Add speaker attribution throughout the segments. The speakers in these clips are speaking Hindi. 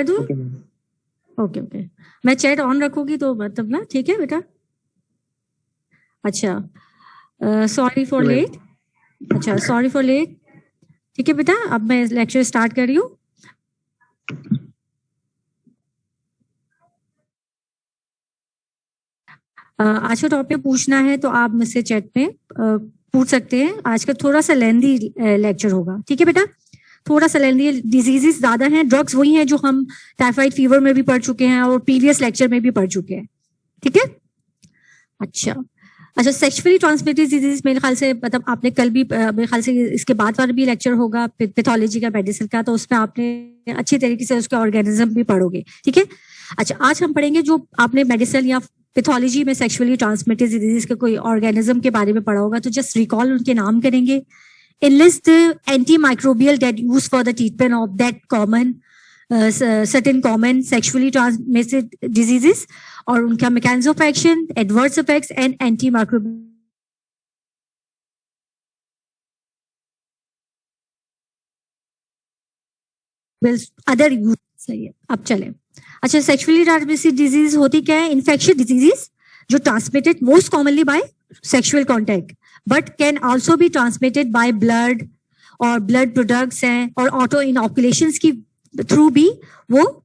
Speaker 1: कर दूं?
Speaker 2: Okay ma'am.
Speaker 1: ओके ओके, मैं चैट ऑन रखूंगी तो मतलब ना, ठीक है बेटा? अच्छा, सॉरी फॉर लेट। अच्छा, सॉरी फॉर लेट। ठीक है बेटा, अब मैं लेक्चर स्टार्ट कर रही हूँ। आज का टॉपिक पूछना है तो आप मुझसे चैट में पूछ सकते हैं। आज का थोड़ा सा लेंदी लेक्चर होगा, ठीक है बेटा? थोड़ा सा लेंदी, डिजीजेस ज्यादा हैं, ड्रग्स वही हैं जो हम टाइफाइड फीवर में भी पढ़ चुके हैं और प्रीवियस लेक्चर में भी पढ़ चुके हैं, ठीक है? अच्छा अच्छा, सेक्सुअली ट्रांसमिटेड डिजीज मेरे ख्याल से मतलब आपने कल भी मेरे ख्याल से इसके बाद वाला भी लेक्चर होगा पैथोलॉजी का, मेडिसिन का, तो उसमें आपने अच्छी तरीके से उसके ऑर्गेनिज्म भी पढ़ोगे, ठीक है? अच्छा, आज हम पढ़ेंगे जो आपने मेडिसिन या पैथोलॉजी में सेक्सुअली ट्रांसमिटेड डिजीज के कोई ऑर्गेनिज्म के बारे में पढ़ा होगा, तो जस्ट रिकॉल उनके नाम करेंगे। enlist the antimicrobial that used for the treatment of that common certain common sexually transmitted diseases और उनका mechanism of action, adverse effects and antimicrobial other use. सही है, अब चले। अच्छा, सेक्सुअली ट्रांसमिटेड डिजीज होती क्या है? इन्फेक्शियस डिजीजेस जो transmitted most commonly by sexual contact, but can also be transmitted by blood और ब्लड प्रोडक्ट्स हैं, और ऑटो इनॉकुलेशंस की थ्रू भी वो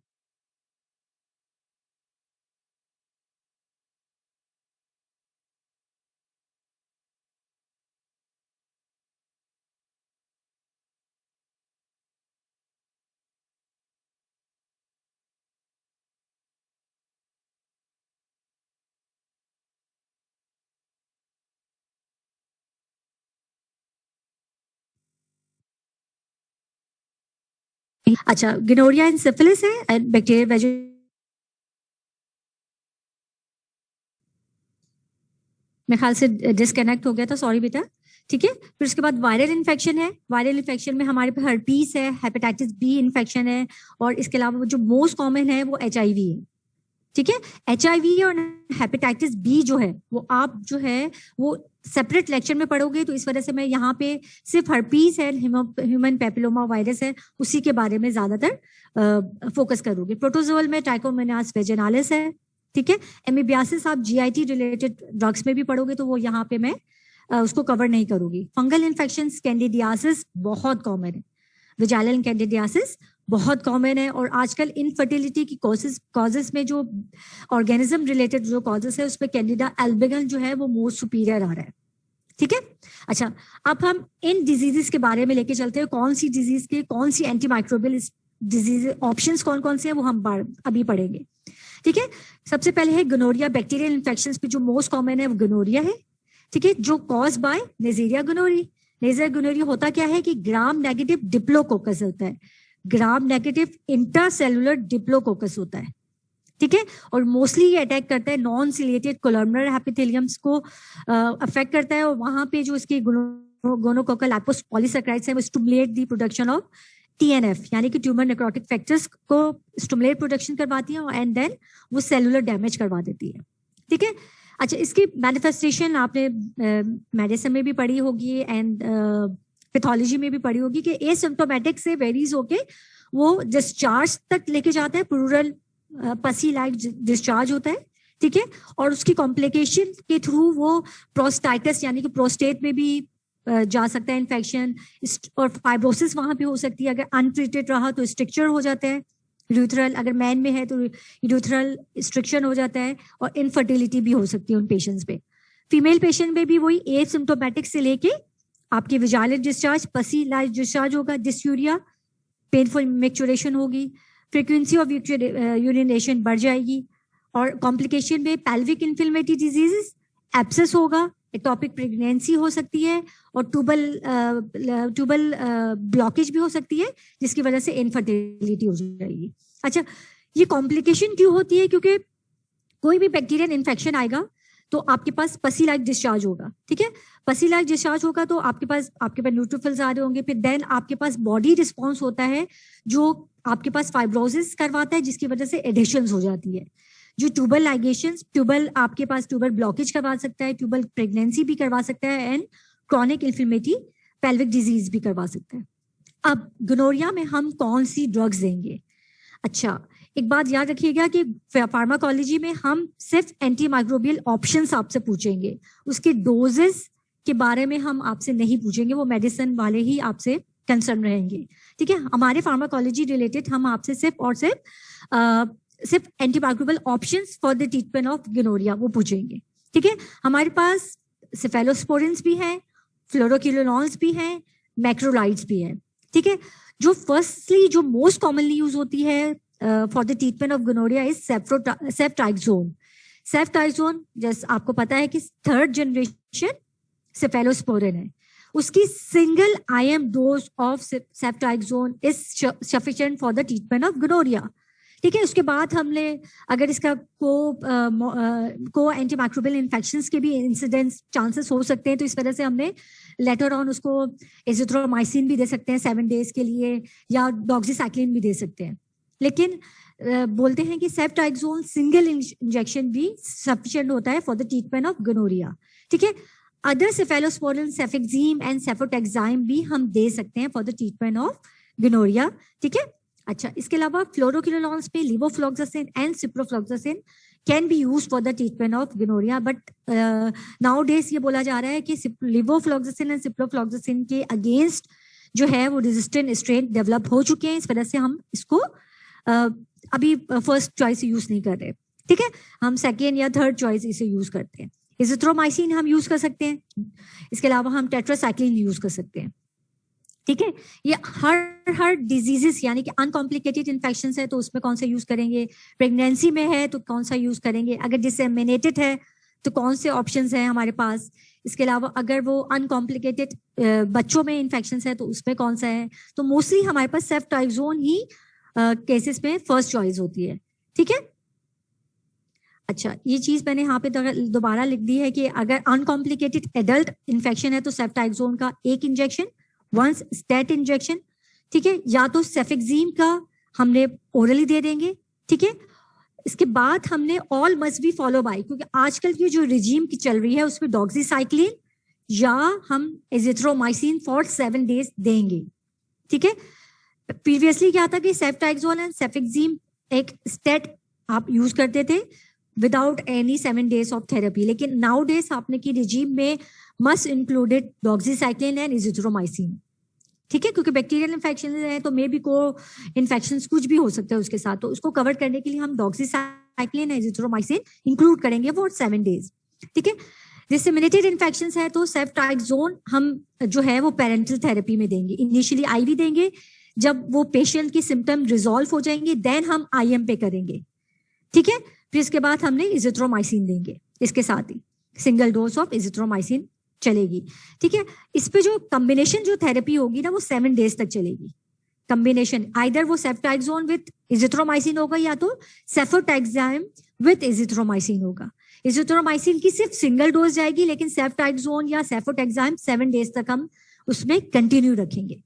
Speaker 1: अच्छा, गिनोरिया एंड सिफिलिस है, बैक्टीरिया मेरे ख्याल से डिस्कनेक्ट हो गया था, सॉरी बेटा, ठीक है? फिर उसके बाद वायरल इन्फेक्शन है। वायरल इन्फेक्शन में हमारे पास हर्पीस है, हेपेटाइटिस बी इन्फेक्शन है, और इसके अलावा जो मोस्ट कॉमन है वो एचआईवी है, ठीक है? एचआईवी और हेपेटाइटिस बी जो है वो आप जो है वो सेपरेट लेक्चर में पढ़ोगे, तो इस वजह से मैं यहाँ पे सिर्फ हर्पीस है, ह्यूमन पेपिलोमा वायरस है, उसी के बारे में ज्यादातर फोकस करोगे। प्रोटोजोअल में ट्राइकोमोनास वेजिनालिस है, ठीक है? एमीबियासिस आप जीआईटी रिलेटेड ड्रग्स में भी पढ़ोगे, तो वो यहाँ पे मैं उसको कवर नहीं करूंगी। फंगल इन्फेक्शन, कैंडिडियासिस बहुत कॉमन है, विजाइनल कैंडिडियासिस बहुत कॉमन है, और आजकल इनफर्टिलिटी की कॉजेस में जो ऑर्गेनिज्म रिलेटेड जो कॉजेस है उसमें कैंडिडा एल्बिगन जो है वो मोस्ट सुपीरियर आ रहा है, ठीक है? अच्छा, अब हम इन डिजीजेस के बारे में लेके चलते हैं, कौन सी डिजीज के कौन सी एंटीमाइक्रोबियल डिजीज ऑप्शंस कौन कौन से हैं वो हम अभी पढ़ेंगे, ठीक है? सबसे पहले है गोनोरिया। बैक्टीरियल इन्फेक्शंस पे जो मोस्ट कॉमन है वो गोनोरिया है, ठीक है? जो कॉज बाय नेजेरिया गोनोरी। नेजेरिया गोनोरी होता क्या है कि ग्राम नेगेटिव डिप्लोकोकस होता है, ग्राम नेगेटिव इंट्रासेलुलर डिप्लोकोकस होता है, ठीक है? और मोस्टली ये अटैक करता है नॉन सिलेटेड कोलमनर एपिथेलियम्स को अफेक्ट करता है, और वहां पे जो इसके गोनोकोकल एपोस पॉलीसैकेराइड्स है वो stimulate the production of TNF, यानी कि ट्यूमर नेक्रोटिक फैक्टर्स को स्टिमुलेट प्रोडक्शन करवाती है, एंड देन वो सेलुलर डैमेज करवा देती है, ठीक है? अच्छा, इसकी मैनिफेस्टेशन आपने मेडिसिन में भी पढ़ी होगी एंड पैथोलॉजी में भी पढ़ी होगी कि एसिम्प्टोमेटिक से वेरीज होके वो डिस्चार्ज तक लेके जाता है, प्लूरल पसी लाइक डिस्चार्ज होता है, ठीक है? और उसकी कॉम्प्लिकेशन के थ्रू वो प्रोस्टाइटिस यानी कि प्रोस्टेट में भी जा सकता है इन्फेक्शन, और फाइब्रोसिस वहां पे हो सकती है। अगर अनट्रीटेड रहा तो स्ट्रिक्चर हो जाता है यूथरल, अगर मैन में है तो यूथरल स्ट्रिक्शन हो जाता है, और इनफर्टिलिटी भी हो सकती है उन पेशेंट्स पे। फीमेल पेशेंट में भी वही एसिम्प्टोमेटिक से लेके आपकी विजाइनल डिस्चार्ज, पसी लाइक डिस्चार्ज होगा, डिस्यूरिया, पेनफुल मैक्चुरेशन होगी, फ्रीक्वेंसी ऑफ यूरिनेशन बढ़ जाएगी, और कॉम्प्लिकेशन में पेल्विक इन्फ्लेमेटरी डिजीजेस, एब्सेस होगा, एटॉपिक प्रेगनेंसी हो सकती है, और ट्यूबल ब्लॉकेज भी हो सकती है, जिसकी वजह से इनफर्टिलिटी हो जाएगी। अच्छा, ये कॉम्प्लिकेशन क्यों होती है? क्योंकि कोई भी बैक्टीरियल इन्फेक्शन आएगा तो आपके पास पसी लाइक डिस्चार्ज होगा, ठीक है? पसी लाइक डिस्चार्ज होगा तो आपके पास न्यूट्रोफिल्स आ रहे होंगे, फिर देन आपके पास बॉडी रिस्पॉन्स होता है जो आपके पास फाइब्रोसिस करवाता है, जिसकी वजह से एडिशंस हो जाती है। जो ट्यूबल लाइगेशंस, ट्यूबल आपके पास ट्यूबल ब्लॉकेज करवा सकता है, ट्यूबल प्रेगनेंसी भी करवा सकता है, and chronic inflammatory pelvic disease भी करवा सकता है। अब गोनोरिया में हम कौन सी ड्रग्स देंगे? अच्छा, एक बात याद रखिएगा कि फार्माकोलॉजी में हम सिर्फ एंटी माइक्रोबियल ऑप्शंस आपसे पूछेंगे, उसके डोजेस के बारे में हम आपसे नहीं पूछेंगे, वो मेडिसिन वाले ही आपसे कंसर्न रहेंगे। ठीक है, हमारे फार्माकोलॉजी रिलेटेड हम आपसे सिर्फ anti microbial options for the treatment of gonorrhoea वो पूछेंगे। ठीक है, हमारे पास सेफेलोस्पोरिन्स भी हैं, फ्लोरोक्विनोलॉन्स भी हैं, मैक्रोलाइड्स भी हैं। ठीक है, जो फर्स्टली जो मोस्ट कॉमनली यूज होती है for the treatment of gonorrhoea is ceftriaxone. Ceftriaxone जैसे आपको पता है कि थर्ड जनरेशन सेफेलोस्पोरिन है, उसकी single IM dose of ceftriaxone is sufficient for the treatment of gonorrhoea. ठीक है, उसके बाद हमने अगर इसका को एंटी माइक्रोबियल इन्फेक्शंस के भी इंसिडेंट्स चांसेस हो सकते हैं, तो इस वजह से हमने लेटर ऑन उसको एजिथ्रोमाइसिन भी दे सकते हैं 7 डेज के लिए, या डॉक्सीसाइक्लिन भी दे सकते हैं। लेकिन बोलते हैं कि सेफ्ट्राइक्सोन सिंगल इंजेक्शन भी सफिशिएंट होता है for the treatment of gonorrhoea. ठीक है, other cephalosporin, cefixime and cefotaxime भी हम दे सकते हैं for the treatment of gonorrhoea. ठीक है, अच्छा, इसके अलावा फ्लोरोक्विनोलॉन्स में levofloxacin and ciprofloxacin can be use for the treatment of gonorrhoea, but nowadays ये बोला जा रहा है कि लिवोफ्लॉक्सासिन एंड सिप्रोफ्लॉक्सासिन के अगेंस्ट जो है वो रेजिस्टेंट स्ट्रेन डेवलप हो चुके हैं, इस वजह से हम इसको अभी फर्स्ट चॉइस यूज नहीं कर रहे। ठीक है, हम सेकेंड या थर्ड चॉइस इसे यूज करते हैं। एजिथ्रोमाइसिन हम यूज कर सकते हैं, इसके अलावा हम टेट्रासाइक्लिन यूज कर सकते हैं। ठीक है, ये हर डिजीजेस यानी कि अनकॉम्प्लिकेटेड इन्फेक्शन है तो उसमें कौन सा यूज करेंगे, प्रेगनेंसी में है तो कौन सा यूज करेंगे, अगर डिसेमिनेटेड है तो कौन से ऑप्शंस हैं हमारे पास, इसके अलावा अगर वो अनकॉम्प्लिकेटेड बच्चों में इन्फेक्शन है तो उसमें कौन सा है। तो मोस्टली हमारे पास सेफ्ट्राइक्सोन ही केसेस में फर्स्ट चॉइस होती है। ठीक है, अच्छा, ये चीज मैंने यहाँ पे दोबारा लिख दी है कि अगर अनकॉम्प्लिकेटेड एडल्ट इन्फेक्शन है तो सेफ्ट्राइक्सोन का एक इंजेक्शन, वंस स्टेट इंजेक्शन। ठीक है, या तो सेफेक्सिम का हमने ओरली दे देंगे। ठीक है, इसके बाद हमने all must be follow by, क्योंकि आजकल की जो रिजीम की चल रही है उसमें डॉक्सीसाइक्लिन या हम एजिथ्रोमाइसिन फॉर 7 डेज देंगे। ठीक है, प्रीवियसली क्या था कि सेफ्ट्राइक्सोन एंड सेफेक्सिम एक स्टेट आप यूज करते थे without any 7 days of therapy, लेकिन नाउ डेज आपने की रिजीम में must included doxycycline and azithromycin. ठीक है, क्योंकि बैक्टीरियल इन्फेक्शन है तो मे बी को इन्फेक्शन कुछ भी हो सकता है उसके साथ, तो उसको कवर करने के लिए हम डॉक्सीसाइक्लिन एंड एजिथ्रोमाइसिन इंक्लूड करेंगे फॉर 7 डेज। ठीक है, डिसेमिनेटेड इन्फेक्शन है तो सेफ्ट्राइक्सोन हम जो है वो पेरेंटल थेरेपी में देंगे, इनिशियली IV देंगे, जब वो पेशेंट की सिम्टम रिजॉल्व हो जाएंगे देन हम IM पे करेंगे। ठीक है, फिर इसके बाद हमने एजिथ्रोमाइसिन देंगे, इसके साथ ही सिंगल डोज ऑफ एजिथ्रोमाइसिन चलेगी। ठीक है, इस पे जो कॉम्बिनेशन जो थेरेपी होगी ना वो 7 डेज तक चलेगी। कॉम्बिनेशन आइदर वो सेफ्ट्राइक्सोन विद एजिथ्रोमाइसिन होगा या तो सेफोटेक्साइम विद एजिथ्रोमाइसिन होगा। एजिथ्रोमाइसिन की सिर्फ सिंगल डोज जाएगी, लेकिन सेफ्ट्राइक्सोन या सेफोटेक्साइम 7 डेज तक हम उसमें कंटिन्यू रखेंगे।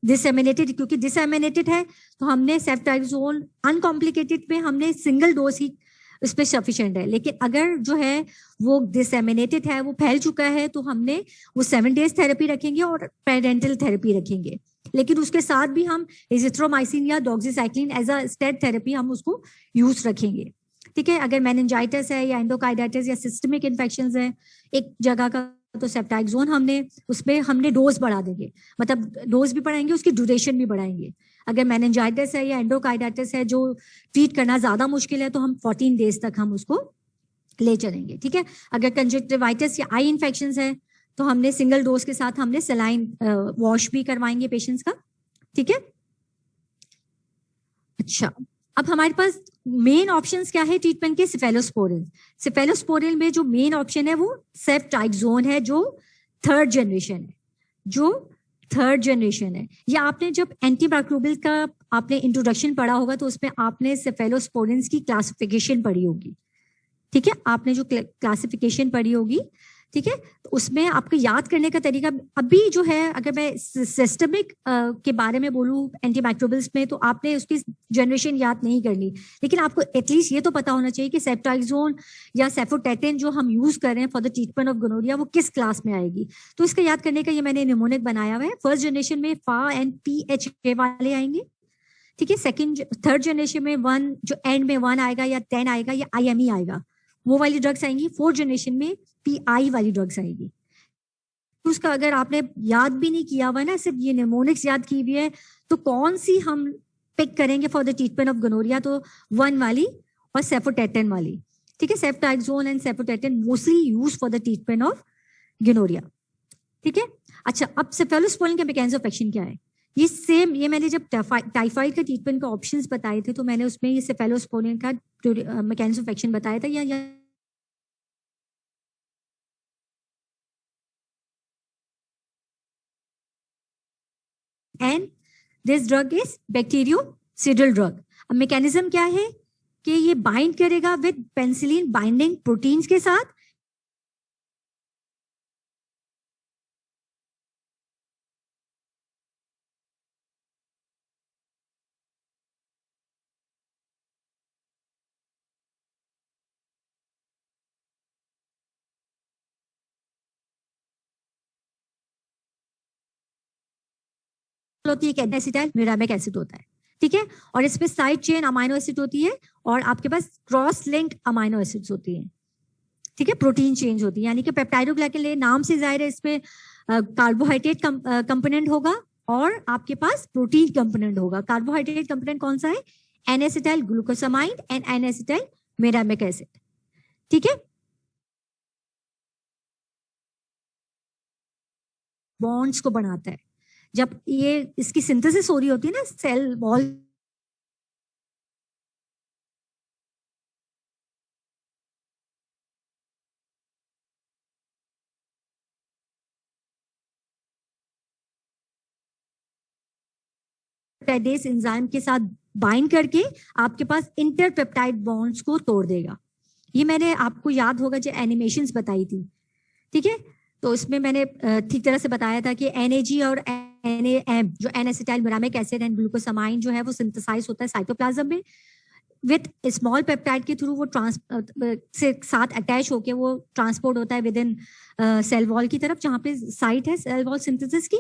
Speaker 1: डिसेमिनेटेड, क्योंकि डिसेमिनेटेड है तो हमने सेफ्ट्राइक्सोन अनकॉम्प्लिकेटेड में हमने सिंगल डोज ही उस पर सफिशिएंट है, लेकिन अगर जो है वो डिसेमिनेटेड है, वो फैल चुका है, तो हमने वो 7 डेज थेरेपी रखेंगे और पेरेंटल थेरेपी रखेंगे, लेकिन उसके साथ भी हम एजिथ्रोमाइसिन या doxycycline as a state therapy हम उसको यूज रखेंगे। ठीक है, अगर मेनिंजाइटिस है या एंडोकार्डाइटिस या सिस्टमिक इन्फेक्शन है एक जगह का, तो सेफ्ट्राइक्सोन उसमें हमने डोज बढ़ा देंगे, मतलब डोज भी बढ़ाएंगे, उसकी ड्यूरेशन भी बढ़ाएंगे। अगर मेनिंजाइटिस है या एंडोकार्डाइटिस है जो ट्रीट करना ज्यादा मुश्किल है तो हम 14 डेज तक हम उसको ले चलेंगे। ठीक है, अगर कंजक्टिवाइटिस या आई इन्फेक्शन है तो हमने सिंगल डोज के साथ हमने सलाइन वॉश भी करवाएंगे पेशेंट्स का। ठीक है, अच्छा, अब हमारे पास मेन ऑप्शंस क्या है ट्रीटमेंट के, सेफेलोस्पोरिन। सेफेलोस्पोरिन में जो मेन ऑप्शन है वो सेफ्ट्राइक्सोन है, जो थर्ड जनरेशन है। या आपने जब एंटीमाइक्रोबियल का आपने इंट्रोडक्शन पढ़ा होगा तो उसमें आपने सेफेलोस्पोरिन की क्लासिफिकेशन पढ़ी होगी। ठीक है, आपने जो क्लासिफिकेशन पढ़ी होगी, ठीक है, तो उसमें आपको याद करने का तरीका अभी जो है, अगर मैं सिस्टमिक के बारे में बोलूं एंटीमाइक्रोबियल्स में, तो आपने उसकी जनरेशन याद नहीं करनी, लेकिन आपको एटलीस्ट ये तो पता होना चाहिए कि सेफ्ट्राइक्सोन या सेफोटेटिन जो हम यूज कर रहे हैं for the treatment of gonorrhoea वो किस क्लास में आएगी। तो इसका याद करने का ये मैंने निमोनिक बनाया हुआ है। फर्स्ट जनरेशन में FA एंड PHA वाले आएंगे, ठीक है। सेकंड थर्ड जनरेशन में वन, जो एंड में वन आएगा या 10 आएगा या IME आएगा, वो वाली ड्रग्स आएंगी। फोर्थ जनरेशन में PI वाली ड्रग्स आएगी। तो उसका अगर आपने याद भी नहीं किया हुआ ना, सिर्फ ये निमोनिक्स याद की हुई है, तो कौन सी हम पिक करेंगे for the treatment of gonorrhoea? तो वन वाली और सेफोटेटेन वाली। ठीक है, ceftriaxone and cefotetan mostly use for the treatment of gonorrhoea. ठीक है। अच्छा, अब सेफेलोस्पोलिन का मैकेनिज्म ऑफ एक्शन क्या है? ये सेम, ये मैंने जब टाइफाइड का ट्रीटमेंट का ऑप्शंस बताए थे, तो मैंने उसमें ये सेफेलोस्पोलिन का मैकेनिज्म ऑफ एक्शन बताया था। या and this drug is bactericidal drug. अब मैकेनिज्म क्या है कि ये बाइंड करेगा विद पेनिसिलिन बाइंडिंग प्रोटीन्स के साथ। होती है एक एसिटाइल मिरामिक एसिड होता है। ठीक है, और इसमें साइड चेन अमाइनो एसिड होती है और आपके पास क्रॉस लिंक अमाइनो एसिड्स होती हैं। ठीक है, प्रोटीन चेंज होती है, यानी कि पेप्टाइडोग्लाइकन नाम से जाहिर है इसमें कार्बोहाइड्रेट कंपोनेंट होगा और आपके पास प्रोटीन कंपोनेंट होगा। कार्बोहाइड्रेट कंपोनेंट कौन सा है? N acetyl glucosamide and N acetyl muramic acid. ठीक है, बॉन्ड्स को बनाता है। जब ये इसकी सिंथेसिस हो रही होती है ना सेल वॉल, पेप्टाइडेज एंजाइम के साथ बाइंड करके आपके पास इंटरपेप्टाइड बॉन्ड्स को तोड़ देगा। ये मैंने आपको याद होगा जो एनिमेशंस बताई थी। ठीक है, तो इसमें मैंने ठीक तरह से बताया था कि NAG और NAM जो N acetyl muramic acid and glucosamine जो है वो सिंथेसाइज होता है साइटोप्लाज्म में विद स्मॉल पेप्टाइड के थ्रू। वो से साथ अटैच होके वो ट्रांसपोर्ट होता है विद इन सेल वॉल की तरफ, जहाँ पे साइट है सेल वॉल सिंथेसिस की।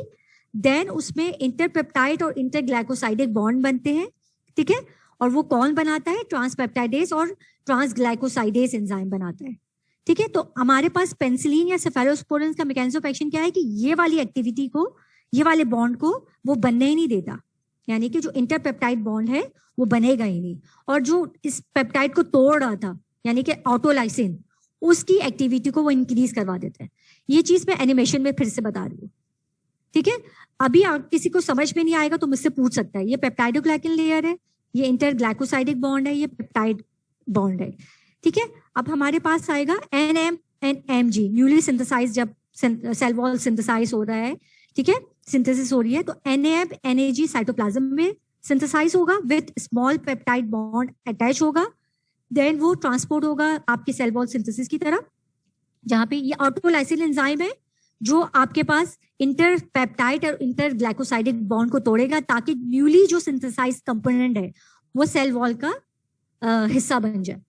Speaker 1: देन उसमें इंटरपेप्टाइड और इंटरग्लाइकोसाइडिक बॉन्ड बनते हैं। ठीक है, और वो कौन बनाता है? ट्रांसपेप्टाइडेज और ट्रांसग्लाइकोसाइडेज एंजाइम बनाता है। ठीक है, तो हमारे पास पेनिसिलिन या सेफेलोस्पोरिन का मैकेनिज्म ऑफ एक्शन क्या है कि ये वाली एक्टिविटी को, ये वाले बॉन्ड को वो बनने ही नहीं देता, यानी कि जो इंटरपेप्टाइड बॉन्ड है वो बनेगा ही नहीं। और जो इस पेप्टाइड को तोड़ रहा था यानी कि ऑटोलाइसिन, उसकी एक्टिविटी को वो इंक्रीज करवा देता है। ये चीज मैं एनिमेशन में फिर से बता रही हूँ। ठीक है, अभी किसी को समझ में नहीं आएगा तो मुझसे पूछ सकता है। ये पेप्टाइडोग्लाइकन लेयर है, ये इंटरग्लाइकोसाइडिक बॉन्ड है, ये पेप्टाइड बॉन्ड है। ठीक है, अब हमारे पास आएगा NM and MG newly synthesise, जब सेल वॉल सिंथेसाइज हो रहा है। ठीक है, सिंथेसिस हो रही है तो NAM NAG साइटोप्लाज्म में सिंथेसाइज होगा with small peptide bond attach होगा। देन वो ट्रांसपोर्ट होगा आपके सेल वॉल सिंथेसिस की तरफ, जहां पे ये ऑटोलाइसिन एंजाइम है जो आपके पास इंटरपेप्टाइड और इंटरग्लाइकोसाइडिक बॉन्ड को तोड़ेगा, ताकि न्यूली जो सिंथेसाइज कंपोनेंट है वो सेल वॉल का हिस्सा बन जाए।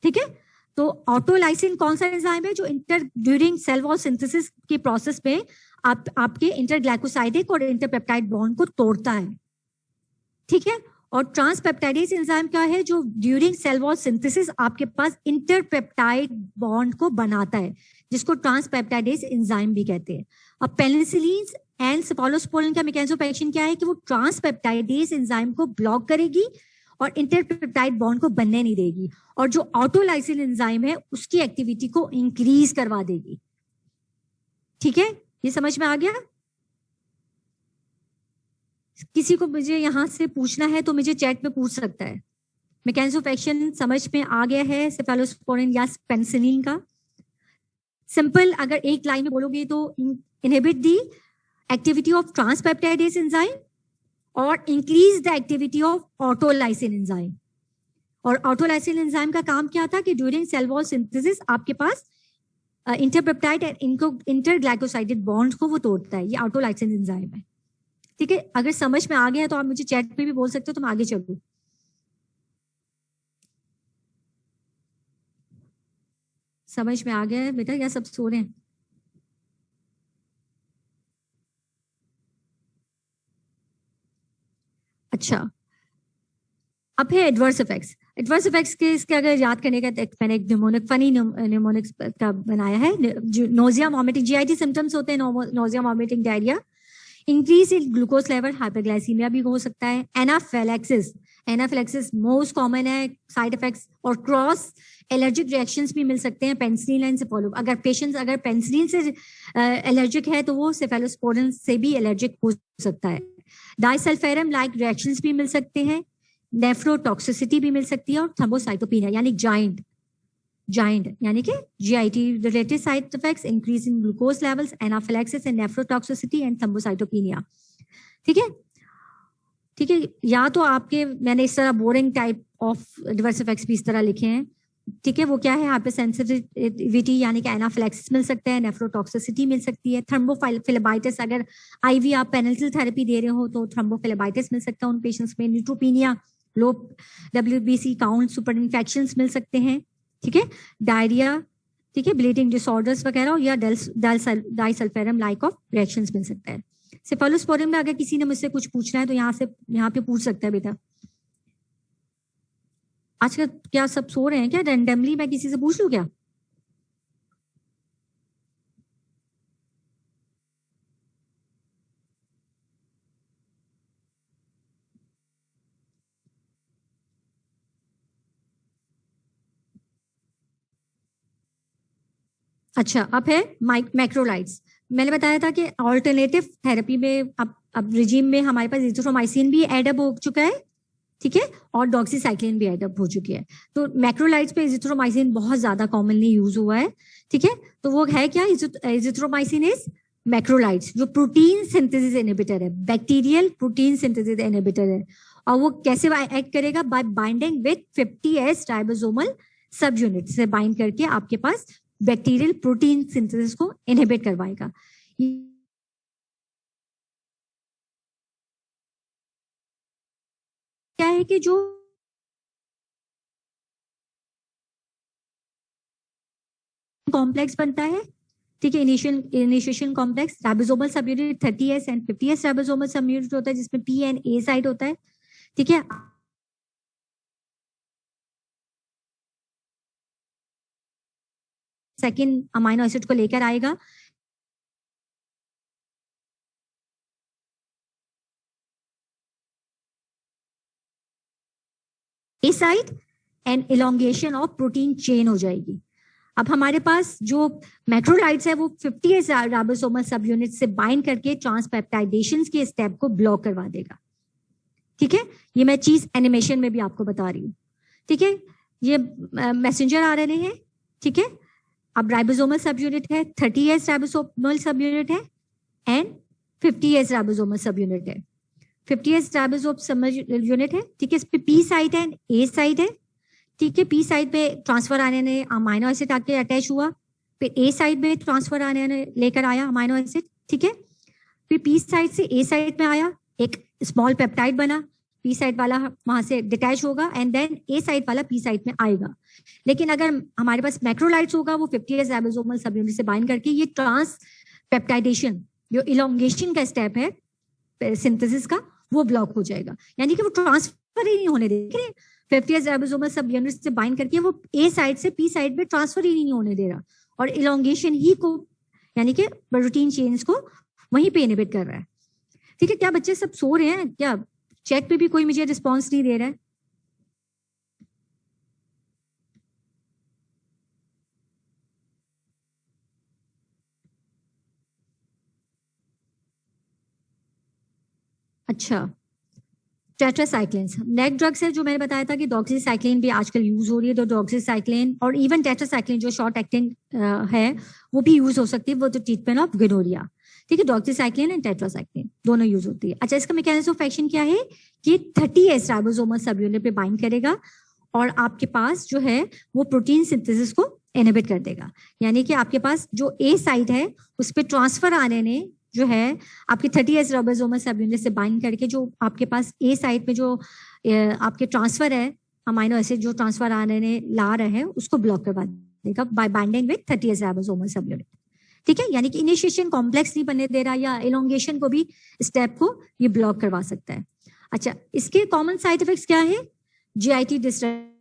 Speaker 1: ठीक है, तो ऑटोलाइसिन कौन सा एंजाइम है जो ड्यूरिंग सेल वॉल सिंथेसिस के प्रोसेस में आपके इंटरग्लाइकोसाइडिक और इंटरपेप्टाइड बॉन्ड को तोड़ता है। ठीक है, और ट्रांसपेप्टाइडेज एंजाइम क्या है? जो ड्यूरिंग सेल वॉल सिंथेसिस आपके पास इंटरपेप्टाइड बॉन्ड को बनाता है, जिसको ट्रांसपेप्टाइडेज एंजाइम भी कहते हैं। अब पेनिसिलिन एंड सेफेलोस्पोरिन का मैकेनिज्म ऑफ एक्शन क्या है कि वो ट्रांसपेप्टाइडेज एंजाइम को ब्लॉक करेगी और इंटरपेप्टाइड बॉन्ड को बनने नहीं देगी, और जो ऑटोलाइसिन एंजाइम है उसकी एक्टिविटी को इंक्रीज करवा देगी। ठीक है, ये समझ में आ गया? किसी को मुझे यहाँ से पूछना है तो मुझे चैट में पूछ सकता है। मैकेनिज्म ऑफ एक्शन समझ में आ गया है सेफेलोस्पोरिन या पेनिसिलिन का? सिंपल अगर एक लाइन में बोलोगे तो inhibit the activity of transpeptidase enzyme और increase the activity of autolysin enzyme. और ऑटोलाइसिन एंजाइम का काम क्या था कि ड्यूरिंग सेल वॉल सिंथेसिस आपके पास इंटरपेप्टाइड एंड इंटरग्लाइकोसाइडिक बॉन्ड्स को वो तोड़ता है। ये ऑटोलाइसिन एंजाइम है। ठीक है, अगर समझ में आ गया तो आप मुझे चैट में भी बोल सकते हो तो मैं आगे चलूं। समझ में आ गया है बेटा या सब सो रहे हैं? अच्छा, अब है एडवर्स इफेक्ट्स। एडवर्स इफेक्ट्स के इसके अगर याद करने का, मैंने एक न्यूमोनिक फनी न्यूमोनिक का बनाया है। जो नोजिया वॉमिटिंग, जीआईटी सिम्टम्स होते हैं, nausea vomiting diarrhoea, increase in glucose level, hyperglycaemia भी हो सकता है, एनाफिलैक्सिस, एनाफिलैक्सिस मोस्ट कॉमन है साइड इफेक्ट्स, और क्रॉस एलर्जिक रिएक्शंस भी मिल सकते हैं पेनिसिलिन एंड सेफालो। अगर पेशेंट्स अगर पेनिसिलिन से एलर्जिक है तो वो सेफेलोस्पोरिन से भी एलर्जिक हो सकता है। डाइसल्फेरम लाइक रिएक्शंस भी मिल सकते हैं, नेफ्रोटॉक्सिसिटी भी मिल सकती है, और थ्रोम्बोसाइटोपिनिया यानी जाइंट यानी कि GIT related side effects, increase in glucose levels, anaphylaxis and nephrotoxicity and thrombocytopenia. ठीक है, ठीक है। या तो आपके मैंने इस तरह boring type of adverse effects भी इस तरह लिखे हैं। ठीक है, वो क्या है, हाइपरसेंसिटिविटी यानी कि एनाफिलैक्सिस मिल सकता है, नेफ्रोटॉक्सिसिटी मिल सकती है, थ्रोम्बोफिलेबाइटिस, अगर आईवी आप पेनिसिलिन थेरेपी दे रहे हो तो थ्रोम्बोफिलेबाइटिस मिल सकता है उन पेशेंट्स में, न्यूट्रोपीनिया, लो WBC काउंट, सुपर इन्फेक्शंस मिल सकते हैं। ठीक है, डायरिया, ठीक है, ब्लीडिंग डिसऑर्डर्स वगैरह, या डाइसल्फेरम लाइक ऑफ रिएक्शंस मिल सकता है। सेफेलोस्पोरिन में अगर किसी ने मुझसे कुछ पूछना है तो यहाँ पे पूछ सकता है बेटा। आजकल क्या सब सो रहे हैं क्या? रैंडमली मैं किसी से पूछ लूं क्या? अच्छा, अब है मैक्रोलाइड्स। मैंने बताया था कि ऑल्टरनेटिव थेरेपी में अब रिजीम में हमारे पास एजिथ्रोमाइसिन भी एडअप हो चुका है, ठीक है, और डॉक्सीसाइक्लिन भी एडअप हो चुकी है। तो मैक्रोलाइड्स पे एजिथ्रोमाइसिन बहुत ज्यादा कॉमनली यूज हुआ है। ठीक है, तो वो है क्या, एजिथ्रोमाइसिन इज मैक्रोलाइड्स, जो प्रोटीन सिंथेसिस इनहिबिटर है, बैक्टीरियल प्रोटीन सिंथेसिस इनहिबिटर है। और वो कैसे एक्ट करेगा? Bye binding with 50S ribosomal सब यूनिट से बाइंड करके आपके पास बैक्टीरियल प्रोटीन सिंथेसिस को इनहिबिट करवाएगा। क्या है कि जो कॉम्प्लेक्स बनता है, ठीक है, इनिशिएशन कॉम्प्लेक्स, राइबोसोमल सब unit 30S and 50S ribosomal सब यूनिट होता है, जिसमें P एंड A साइड होता है। ठीक है, सेकेंड अमाइनो एसिड को लेकर आएगा। A side and elongation of protein chain हो जाएगी। अब हमारे पास जो मैक्रोलाइड्स है वो 50S राइबोसोमल सब यूनिट से बाइंड करके ट्रांसपेप्टाइडेशन के स्टेप को ब्लॉक करवा देगा। ठीक है, ये मैं चीज एनिमेशन में भी आपको बता रही हूँ। ठीक है, ये मैसेंजर RNA है। ठीक है, अब राइबोसोमल सब यूनिट है, 30S राइबोसोमल सब यूनिट है एंड 50S राइबोसोमल सब यूनिट है। 50S राइबोसोमल सब यूनिट है, ठीक है, इस पे P साइट है, A साइट है। ठीक है, P साइड पे ट्रांसफर RNA अमाइनो एसिड आके अटैच हुआ, फिर A साइड में ट्रांसफर RNA लेकर आया अमाइनो एसिड। ठीक है, फिर P साइड से A साइड में आया, एक स्मॉल पेप्टाइड बना, P साइड वाला वहां से डिटैच होगा एंड देन A साइड वाला P साइड में आएगा। लेकिन अगर हमारे पास मैक्रोलाइड्स होगा, वो 50S राइबोसोमल सब यूनिट से बाइंड करके ये ट्रांस पेप्टाइडेशन, जो इलोंगेशन का स्टेप है सिंथेसिस का, वो ब्लॉक हो जाएगा। यानी कि वो ट्रांसफर ही नहीं होने देगा, 50S राइबोसोमल सब यूनिट से बाइंड करके वो A साइड से P साइड में ट्रांसफर ही नहीं होने दे रहा, और इलोंगेशन ही को यानी कि प्रोटीन चेन्स को वहीं पे इनहिबिट कर रहा है। ठीक है, क्या बच्चे सब सो रहे हैं क्या? चैट पे भी कोई मुझे रिस्पॉन्स नहीं दे रहा है। अच्छा, टेट्रासाइक्लिन नेक ड्रग्स है, जो मैंने बताया था कि डॉक्सीसाइक्लिन भी आजकल यूज हो रही है, तो डॉक्सीसाइक्लिन और इवन टेट्रासाइक्लिन जो शॉर्ट एक्टिंग है वो भी यूज हो सकती है, वो तो ट्रीटमेंट ऑफ गोनोरिया। ठीक है, डॉक्सीसाइक्लिन एंड टेट्रासाइक्लिन दोनों यूज होती है। अच्छा, इसका मैकेनिज्म ऑफ एक्शन क्या है कि 30S राइबोसोमल सब यूनिट पे बाइंड करेगा और आपके पास जो है वो प्रोटीन सिंथेसिस को इनहिबिट कर देगा। यानी कि आपके पास जो A साइड है उस पर ट्रांसफर RNA जो है आपके 30S राइबोसोमल सब यूनिट से बाइंड करके, जो आपके पास A साइड में जो आपके ट्रांसफर है अमाइनो एसिड, जो ट्रांसफर RNA ला रहा है उसको ब्लॉक करवा देगा bye binding with 30S ribosomal सब यूनिट। ठीक है, यानी कि इनिशिएशन कॉम्प्लेक्स नहीं बनने दे रहा, या इलोंगेशन को भी स्टेप को ये ब्लॉक करवा सकता है। अच्छा, इसके कॉमन साइड इफेक्ट्स क्या है? GIT dysfunctions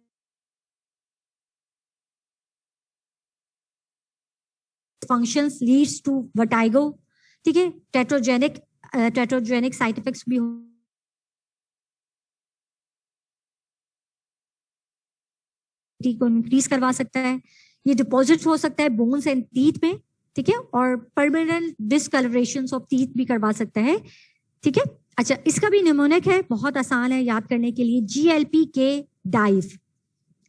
Speaker 1: leads to vertigo, ठीक है, टेट्रोजेनिक साइड इफेक्ट्स भी को इंक्रीज करवा सकता है। ये डिपॉजिट हो सकता है बोन्स एंड टीथ में, ठीक है, और परमानेंट डिसकलरेशन ऑफ टीथ भी करवा सकता है, ठीक है। अच्छा, इसका भी निमोनिक है, बहुत आसान है याद करने के लिए, GLP-K dive,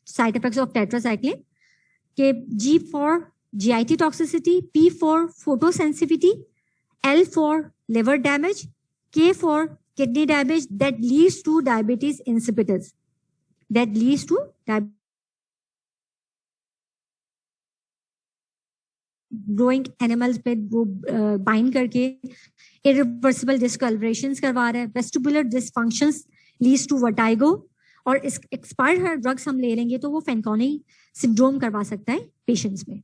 Speaker 1: side effects of tetracycline के, G for GIT toxicity, P for photosensitivity, L for liver damage, K for kidney damage that leads to diabetes insipidus, that leads to growing animals पे वो बाइंड करके इरिवर्सिबल डिस्कलरेशंस करवा रहा है। Vestibular dysfunctions leads to vertigo, और इस एक्सपायर्ड ड्रग्स हम ले लेंगे तो वो फेनकॉनी सिंड्रोम करवा सकता है पेशेंट्स में,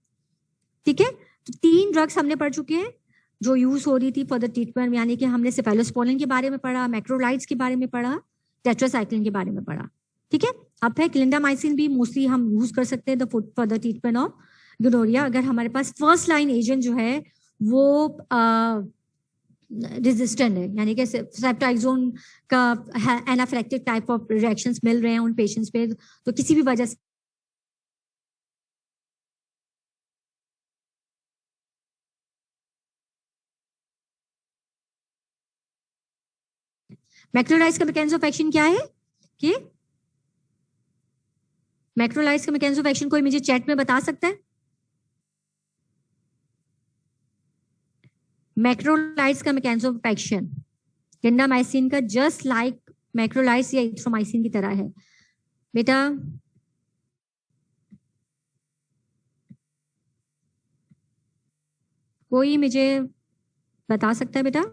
Speaker 1: ठीक है। तो 3 ड्रग्स हमने पढ़ चुके हैं जो यूज हो रही थी फॉर द ट्रीटमेंट, यानी कि हमने सेफेलोस्पोलिन के बारे में पढ़ा, मैक्रोलाइड्स के बारे में पढ़ा, टेट्रासाइक्लिन के बारे में पढ़ा, ठीक है। अब है क्लिंडामाइसिन भी मोस्टली हम यूज कर सकते हैं for the treatment of gonorrhoea, अगर हमारे पास फर्स्ट लाइन एजेंट जो है वो रेजिस्टेंट है, यानी कि सेप्टाइजोन का एनाफिलेक्टिक टाइप ऑफ रिएक्शंस मिल रहे हैं उन पेशेंट्स पे, तो किसी भी वजह से मैक्रोलाइड्स का मैकेनिज्म ऑफ एक्शन क्या है कि मैक्रोलाइड्स का मैकेनिज्म ऑफ एक्शन कोई मुझे चैट में बता सकता है? मैक्रोलाइड्स का मैकेनिज्म ऑफ एक्शन क्लिंडामाइसिन का जस्ट लाइक मैक्रोलाइड्स या इथ्रोमाइसिन की तरह है बेटा। कोई मुझे बता सकता है बेटा?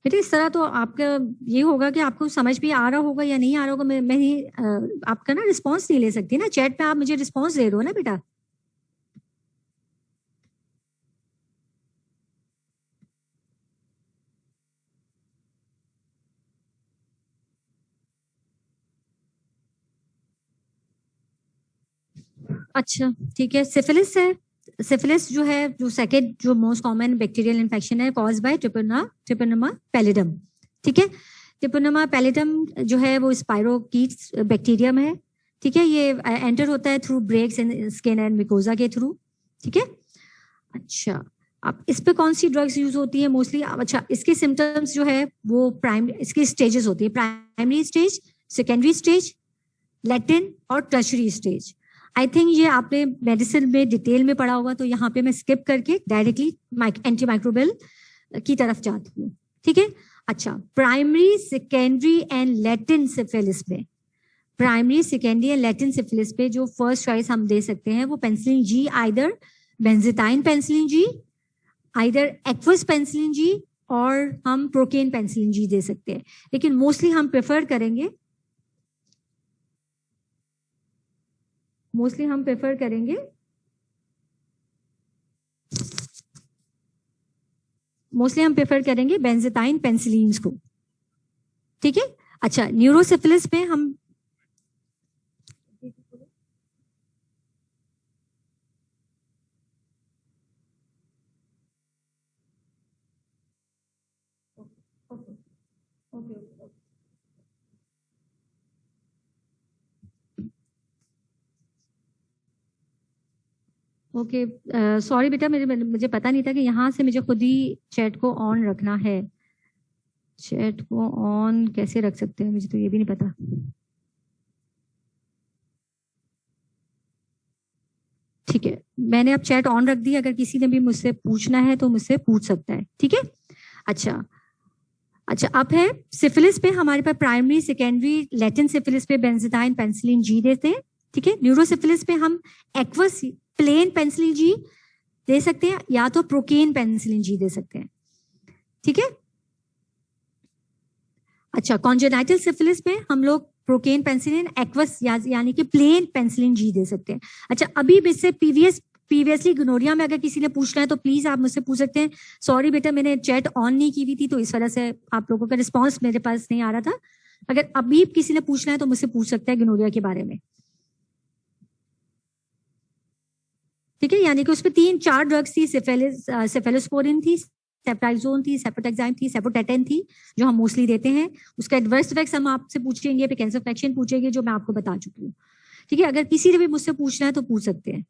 Speaker 1: बेटा इस तरह तो आपका ये होगा कि आपको समझ भी आ रहा होगा या नहीं आ रहा होगा, मैं ही आपका ना रिस्पांस नहीं ले सकती ना, चैट पे आप मुझे रिस्पांस दे रहे हो ना बेटा। अच्छा ठीक है, सिफिलिस है। सिफिलिस जो है, जो सेकेंड जो मोस्ट कॉमन बैक्टीरियल इन्फेक्शन है कॉज बाय ट्रिपोनेमा पैलिडम, ठीक है। ट्रिपोनेमा पैलिडम जो है वो स्पाइरोकीट्स बैक्टीरियम है, ठीक है। ये एंटर होता है through breaks in skin and mucosa के थ्रू, ठीक है। अच्छा, अब इस पे कौन सी ड्रग्स यूज होती है मोस्टली? अच्छा, इसके सिम्टम्स जो है वो इसके स्टेजेस होती है, primary stage, secondary stage, Latin और टर्शरी स्टेज। आई थिंक ये आपने मेडिसिन में डिटेल में पढ़ा होगा, तो यहाँ पे मैं स्किप करके डायरेक्टली एंटी माइक्रोबियल की तरफ जाती हूँ, ठीक है। अच्छा, primary secondary and latent syphilis में, primary secondary and latent syphilis पे जो फर्स्ट चॉइस हम दे सकते हैं वो penicillin G, either benzathine penicillin G, either aqueous penicillin G, और हम प्रोकेन पेंसिलिन जी दे सकते हैं। लेकिन मोस्टली हम प्रेफर करेंगे बेंजिताइन पेंसिलिन्स को, ठीक है। अच्छा, न्यूरोसिफिलिस में हम ओके, सॉरी बेटा, मुझे पता नहीं था कि यहाँ से मुझे खुद ही चैट को ऑन रखना है। चैट को ऑन कैसे रख सकते हैं, मुझे तो ये भी नहीं पता। ठीक है, मैंने अब चैट ऑन रख दी, अगर किसी ने भी मुझसे पूछना है तो मुझसे पूछ सकता है, ठीक है। अच्छा, अब है सिफिलिस पे हमारे पास प्राइमरी सेकेंडरी लैटिन सिफिलिस पे बेंजिताइन पेंसिलिन जी देते हैं, ठीक है। न्यूरोसिफिलिस पे हम एक्वस प्लेन पेंसिलिन जी दे सकते हैं या तो प्रोकेन पेंसिलिन जी दे सकते हैं, ठीक है। अच्छा, कॉन्जेनाइटल सिफिलिस में हम लोग प्रोकेन पेंसिलिन एक्वस यानी कि प्लेन पेंसिलिन जी दे सकते हैं। अच्छा, अभी इससे प्रीवियस प्रीवियसली गोनोरिया में अगर किसी ने पूछना है तो प्लीज आप मुझसे पूछ सकते हैं। सॉरी बेटा, मैंने चैट ऑन नहीं की हुई थी तो इस वजह से आप लोगों का रिस्पॉन्स मेरे पास नहीं आ रहा था। अगर अभी किसी ने पूछना है तो मुझसे पूछ सकता है गोनोरिया के बारे में। ठीक है, यानी कि उसमें 3-4 ड्रग्स थी, सेफेलोस्पोरिन थी, सेफ्ट्राइजोन थी, सेपोटेक्साइम थी, सेपोटेटेन थी, जो हम मोस्टली देते हैं। उसका एडवर्स इफेक्ट्स हम आपसे पूछेंगे, फिर कैंसर फ्रैक्शन पूछेंगे, जो मैं आपको बता चुकी हूँ। ठीक है, अगर किसी ने भी मुझसे पूछना है तो पूछ सकते हैं।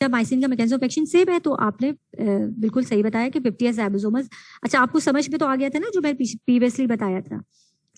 Speaker 1: माइसिन का मैकेनिज्म ऑफ एक्शन सेम है, तो आपने बिल्कुल सही बताया कि 50S राइबोसोमस। अच्छा, आपको समझ में तो आ गया था ना जो मैं प्रीवियसली बताया था।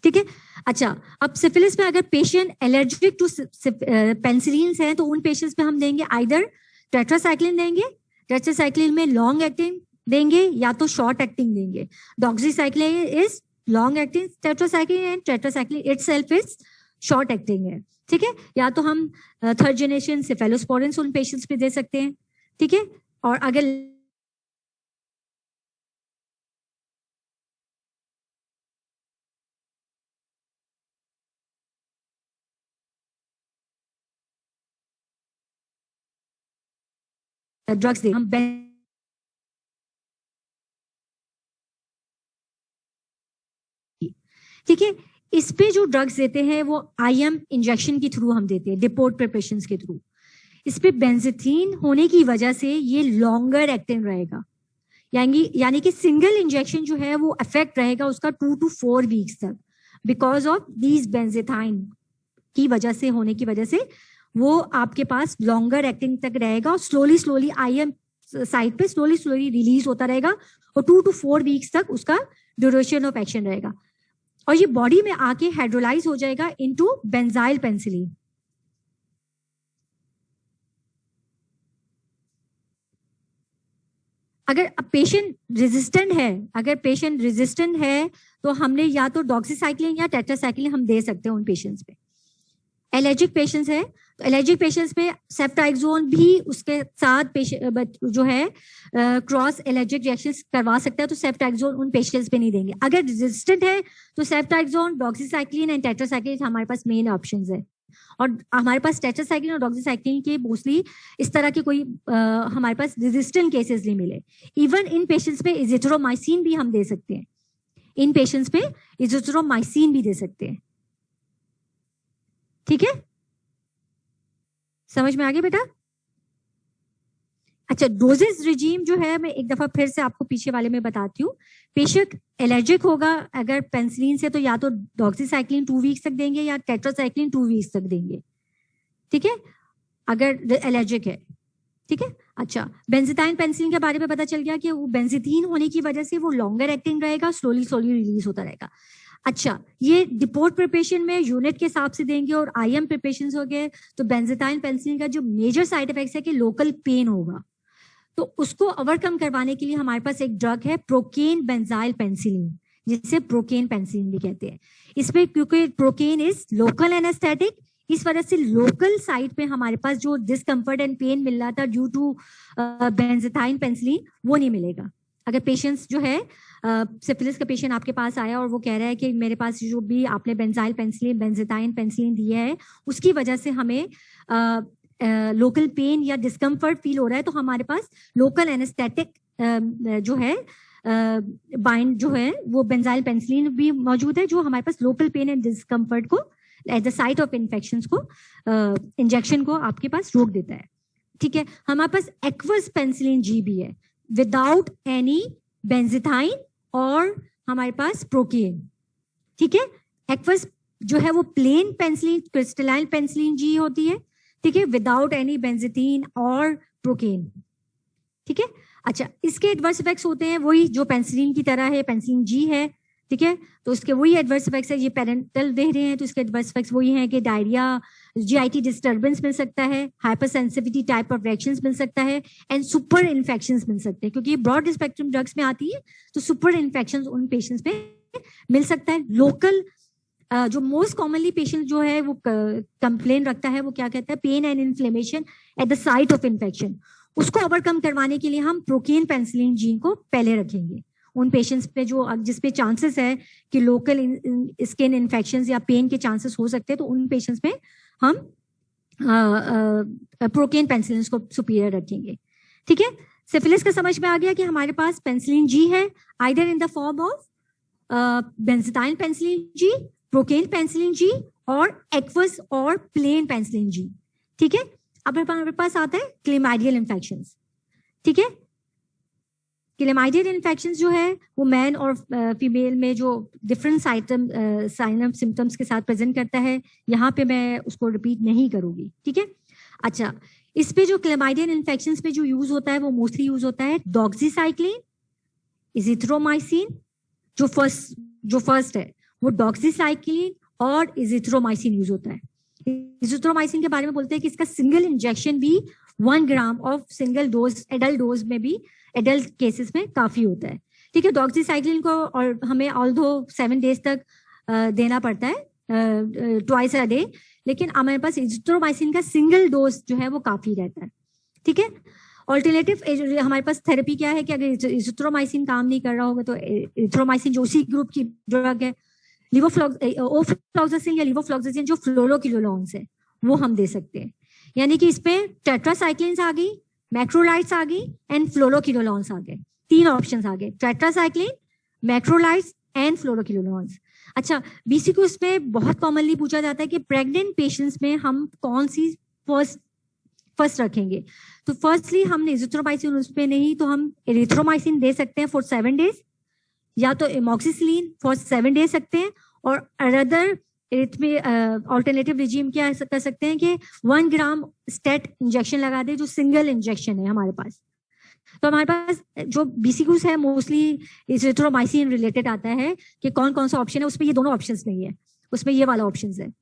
Speaker 1: ठीक है, अच्छा, अब सिफिलिस में अगर पेशेंट एलर्जिक टू पेनिसिलिन है तो उन पेशेंट्स में हम देंगे आइदर टेट्रासाइक्लिन देंगे, टेट्रासाइक्लिन में लॉन्ग एक्टिंग देंगे या तो शॉर्ट एक्टिंग देंगे। Doxycycline is long acting tetracycline and tetracycline itself is short acting है। ठीक है, या तो हम थर्ड जनरेशन सेफेलोस्पोरिन उन पेशेंट्स पे दे सकते हैं। ठीक है, और अगर ड्रग्स दे हम ठीक है, इस पे जो ड्रग्स देते हैं वो IM इंजेक्शन के थ्रू हम देते हैं, डिपोर्ट प्रिपरेशन के थ्रू। इस पे बेंजीथीन होने की वजह से ये लॉन्गर एक्टिंग रहेगा, यानी कि सिंगल इंजेक्शन जो है वो इफेक्ट रहेगा उसका 2 to 4 वीक्स तक, बिकॉज ऑफ दीज बेंजीथाइन की वजह से, होने की वजह से वो आपके पास लॉन्गर एक्टिंग तक रहेगा और स्लोली स्लोली IM साइड पे स्लोली स्लोली रिलीज होता रहेगा और 2 to 4 वीक्स तक उसका ड्यूरेशन ऑफ एक्शन रहेगा और ये बॉडी में आके हाइड्रोलाइज हो जाएगा इनटू बेंजाइल पेनिसिलिन। अगर पेशेंट रेजिस्टेंट है तो हमने या तो डॉक्सीसाइक्लिन या टेट्रासाइक्लिन हम दे सकते हैं उन पेशेंट्स पे। एलर्जिक पेशेंट्स है तो एलर्जिक पेशेंट्स में सेफ्ट्राइक्सोन भी उसके साथ जो है क्रॉस एलर्जिक रिएक्शन करवा सकता है, तो सेफ्ट्राइक्सोन उन पेशेंट्स पे नहीं देंगे। अगर रेजिस्टेंट है तो सेफ्ट्राइक्सोन, डॉक्सीसाइक्लिन एंड टेट्रासाइक्लिन हमारे पास मेन ऑप्शंस है और हमारे पास टेट्रासाइक्लिन और डॉक्सीसाइक्लिन के मोस्टली इस तरह के कोई हमारे पास रेजिस्टेंट केसेस नहीं मिले। इवन इन पेशेंट्स पे इजिथ्रोमाइसिन भी हम दे सकते हैं, इन पेशेंट्स पे इजिथ्रोमाइसिन भी दे सकते हैं। ठीक है, समझ में आ गया बेटा? अच्छा, डोजेस रिजीम जो है मैं एक दफा फिर से आपको पीछे वाले में बताती हूँ। पेशेंट एलर्जिक होगा अगर पेनिसिलिन से तो या तो डॉक्सीसाइक्लिन 2 वीक्स तक देंगे या टेट्रासाइक्लिन 2 वीक्स तक देंगे। ठीक है, अगर एलर्जिक है। ठीक है, अच्छा, बेंजीथाइन पेनिसिलिन के बारे में पता चल गया कि वो बेंजीथीन होने की वजह से वो लॉन्गर एक्टिंग रहेगा, स्लोली स्लोली रिलीज होता रहेगा। अच्छा, ये डिपोर्ट प्रिपरेशन में यूनिट के हिसाब से देंगे और IM प्रिपरेशन हो गए तो बेंजीथाइन पेनिसिलिन का जो मेजर साइड इफेक्ट है कि लोकल पेन होगा, तो उसको ओवरकम करवाने के लिए हमारे पास एक ड्रग है प्रोकेन बेंजाइल पेनिसिलिन, जिसे प्रोकेन पेनिसिलिन भी कहते हैं। इसमें क्योंकि प्रोकेन इज लोकल एनेस्थेटिक, इस वजह से लोकल साइट पे हमारे पास जो डिस्कम्फर्ट एंड पेन मिल रहा था ड्यू टू बेंजीथाइन पेनिसिलिन वो नहीं मिलेगा। अगर पेशेंट्स जो है सिफिलिस का पेशेंट आपके पास आया और वो कह रहा है कि मेरे पास जो भी आपने बेंजाइल पेनिसिलिन, बेंजीथाइन पेनिसिलिन दिया है उसकी वजह से हमें लोकल पेन या डिस्कम्फर्ट फील हो रहा है, तो हमारे पास लोकल एनेस्थेटिक जो है बाइंड जो है वो बेंजाइल पेनिसिलिन भी मौजूद है, जो हमारे पास लोकल पेन एंड डिस्कम्फर्ट को eight the site of infection को इंजेक्शन को आपके पास रोक देता है। ठीक है, हमारे पास एक्वस पेनिसिलिन जी भी है विदाउट एनी बेंजीथाइन और हमारे पास प्रोकेन। ठीक है, एक्वस जो है वो plain penicillin, crystalline penicillin G होती है। ठीक है, विदाउट एनी बेंजीथीन और प्रोकेन। ठीक है, अच्छा, इसके एडवर्स इफेक्ट्स होते हैं वही जो पेनिसिलिन की तरह है, पेनिसिलिन जी है। ठीक है, तो उसके वही एडवर्स इफेक्ट्स है। ये पेरेंटल दे रहे हैं तो इसके एडवर्स इफेक्ट्स वही हैं कि डायरिया, GIT डिस्टर्बेंस मिल सकता है, हाइपरसेंसिटिविटी टाइप ऑफ रिएक्शंस मिल सकता है एंड सुपर इन्फेक्शंस मिल सकते हैं, क्योंकि ये ब्रॉड स्पेक्ट्रम ड्रग्स में आती है तो सुपर इन्फेक्शंस उन पेशेंट्स में मिल सकता है। लोकल जो मोस्ट कॉमनली पेशेंट जो है वो कंप्लेन रखता है वो क्या कहता है, pain and inflammation at the site of infection, उसको ओवरकम करवाने के लिए हम प्रोकेन पेनिसिलिन जीन को पहले रखेंगे, उन पेशेंट्स पे जो जिसपे चांसेस है कि लोकल स्किन इन्फेक्शन या पेन के चांसेस हो सकते हैं, तो उन पेशेंट्स में हम प्रोकेन पेनिसिलिन को सुपीरियर रखेंगे। ठीक है, सिफिलिस का समझ में आ गया कि हमारे पास पेनिसिलिन जी है, either in the form of benzathine penicillin G, procaine penicillin G और एक्वस और प्लेन पेनिसिलिन जी। ठीक है, अब हमारे पास आता है क्लेमाइडियल इन्फेक्शन। ठीक है, क्लेमाइडियल इन्फेक्शन जो है वो मैन और फीमेल में जो डिफरेंट साइन सिम्टम्स के साथ प्रेजेंट करता है, यहाँ पे मैं उसको रिपीट नहीं करूंगी। ठीक है, अच्छा, इस पे जो क्लेमाइडियल इन्फेक्शन पे जो यूज होता है वो मोस्टली यूज होता है डॉक्सीसाइक्लिन, इजिथ्रोमाइसिन। जो फर्स्ट है वो डॉक्सीसाइक्लिन और इजिथ्रोमाइसिन यूज होता है। इजिथ्रोमाइसिन के बारे में बोलते हैं कि इसका सिंगल इंजेक्शन भी 1 gram of single dose adult dose में भी एडल्ट केसेस में काफी होता है। ठीक है, डॉक्सीसाइक्लिन को और हमें ऑल्दो 7 डेज तक देना पड़ता है ट्वाइस अ डे, लेकिन हमारे पास इजिथ्रोमाइसिन का सिंगल डोज जो है वो काफी रहता है। ठीक है, ऑल्टरनेटिव हमारे पास थेरेपी क्या है कि अगर इजिथ्रोमाइसिन काम नहीं कर रहा होगा तो इजिथ्रोमाइसिन जो उसी ग्रुप की ड्रग है ओफ्लॉक्सासिन या लिवोफ्लॉक्सासिन जो फ्लोरोक्विनोलोन्स है वो हम दे सकते हैं। यानी कि इसमें टेट्रासाइक्लिन्स आ गई, मैक्रोलाइट्स आ गई एंड फ्लोरोक्विनोलोन्स आ गए। 3 ऑप्शंस आ गए, टेट्रासाइक्लिन, मैक्रोलाइट्स एंड फ्लोरोक्विनोलोन्स। अच्छा, बीसीक्यू इसमें बहुत कॉमनली पूछा जाता है कि प्रेग्नेंट पेशेंट्स में हम कौन सी फर्स्ट रखेंगे। तो फर्स्टली हमने इजिथ्रोमाइसिन उस पे नहीं तो हम एरिथ्रोमाइसिन दे सकते हैं फॉर 7 डेज, या तो एमॉक्सिसिलिन फॉर 7 डेज सकते हैं, और अदर ऑल्टरनेटिव रिजीम क्या कर सकते हैं कि 1 ग्राम स्टेट इंजेक्शन लगा दे जो सिंगल इंजेक्शन है हमारे पास। तो हमारे पास जो बीसीक्यूज है मोस्टली इजिथ्रोमाइसिन रिलेटेड आता है कि कौन कौन सा ऑप्शन है, उसमें ये दोनों ऑप्शंस नहीं है, उसमें ये वाला ऑप्शन है।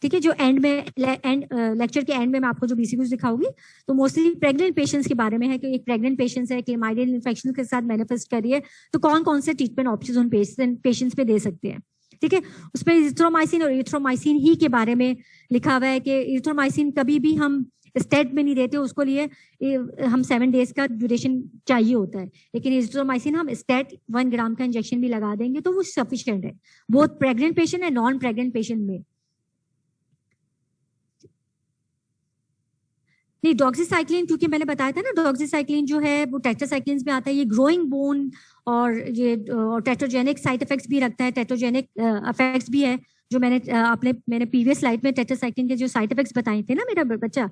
Speaker 1: ठीक है, जो एंड में लेक्चर के एंड में मैं आपको जो बीसीक्यूज दिखाऊंगी तो मोस्टली प्रेग्नेंट पेशेंट्स के बारे में है कि एक प्रेग्नेंट पेशेंट्स है क्लेमाइडियल इन्फेक्शन के साथ मैनिफेस्ट कर रही है, तो कौन कौन से ट्रीटमेंट ऑप्शन उन पेशेंट्स पे दे सकते हैं। ठीक है, उसमें इजिथ्रोमाइसिन और एरिथ्रोमाइसिन ही के बारे में लिखा हुआ है कि एरिथ्रोमाइसिन कभी भी हम स्टेट में नहीं देते, उसको लिए हम 7 डेज का ड्यूरेशन चाहिए होता है, लेकिन एरिथ्रोमाइसिन हम स्टेट 1 ग्राम का इंजेक्शन भी लगा देंगे तो वो सफिशिएंट है बोथ प्रेग्नेंट पेशेंट है नॉन प्रेग्नेंट पेशेंट में। नहीं, डॉक्सीसाइक्लिन क्योंकि मैंने बताया था ना, डॉक्सीसाइक्लिन जो है वो टेट्रासाइक्लिन में आता है, ये ग्रोइंग बोन और ये टेट्रोजेनिक साइड इफेक्ट्स भी रखता है, टेट्रोजेनिक इफेक्ट्स भी है जो मैंने प्रीवियस स्लाइड में टेट्रासाइक्लिन के जो साइड इफेक्ट्स बताए थे ना मेरा बच्चा,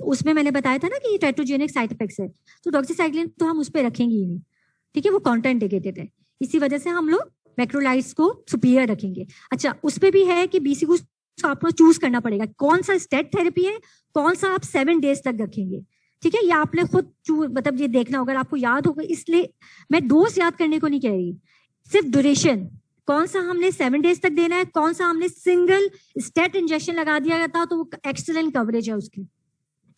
Speaker 1: तो उसमें मैंने बताया था ना कि ये टेट्रोजेनिक साइड इफेक्ट्स है, तो डॉक्सीसाइक्लिन तो हम उस पर रखेंगे ही नहीं। ठीक है, वो कॉन्ट्राइंडिकेटेड है, इसी वजह से हम लोग मैक्रोलाइट्स को सुपीरियर रखेंगे। अच्छा, उस पर भी है कि बीसीक्यू आपको चूज करना पड़ेगा कौन सा स्टेट थेरेपी है, कौन सा आप 7 डेज तक रखेंगे। ठीक है, या आपने खुद मतलब ये देखना होगा, आपको याद होगा, इसलिए मैं डोज याद करने को नहीं कह रही, सिर्फ ड्यूरेशन कौन सा हमने 7 डेज तक देना है, कौन सा हमने सिंगल स्टेट इंजेक्शन लगा दिया गया था तो वो एक्सीलेंट कवरेज है, उसकी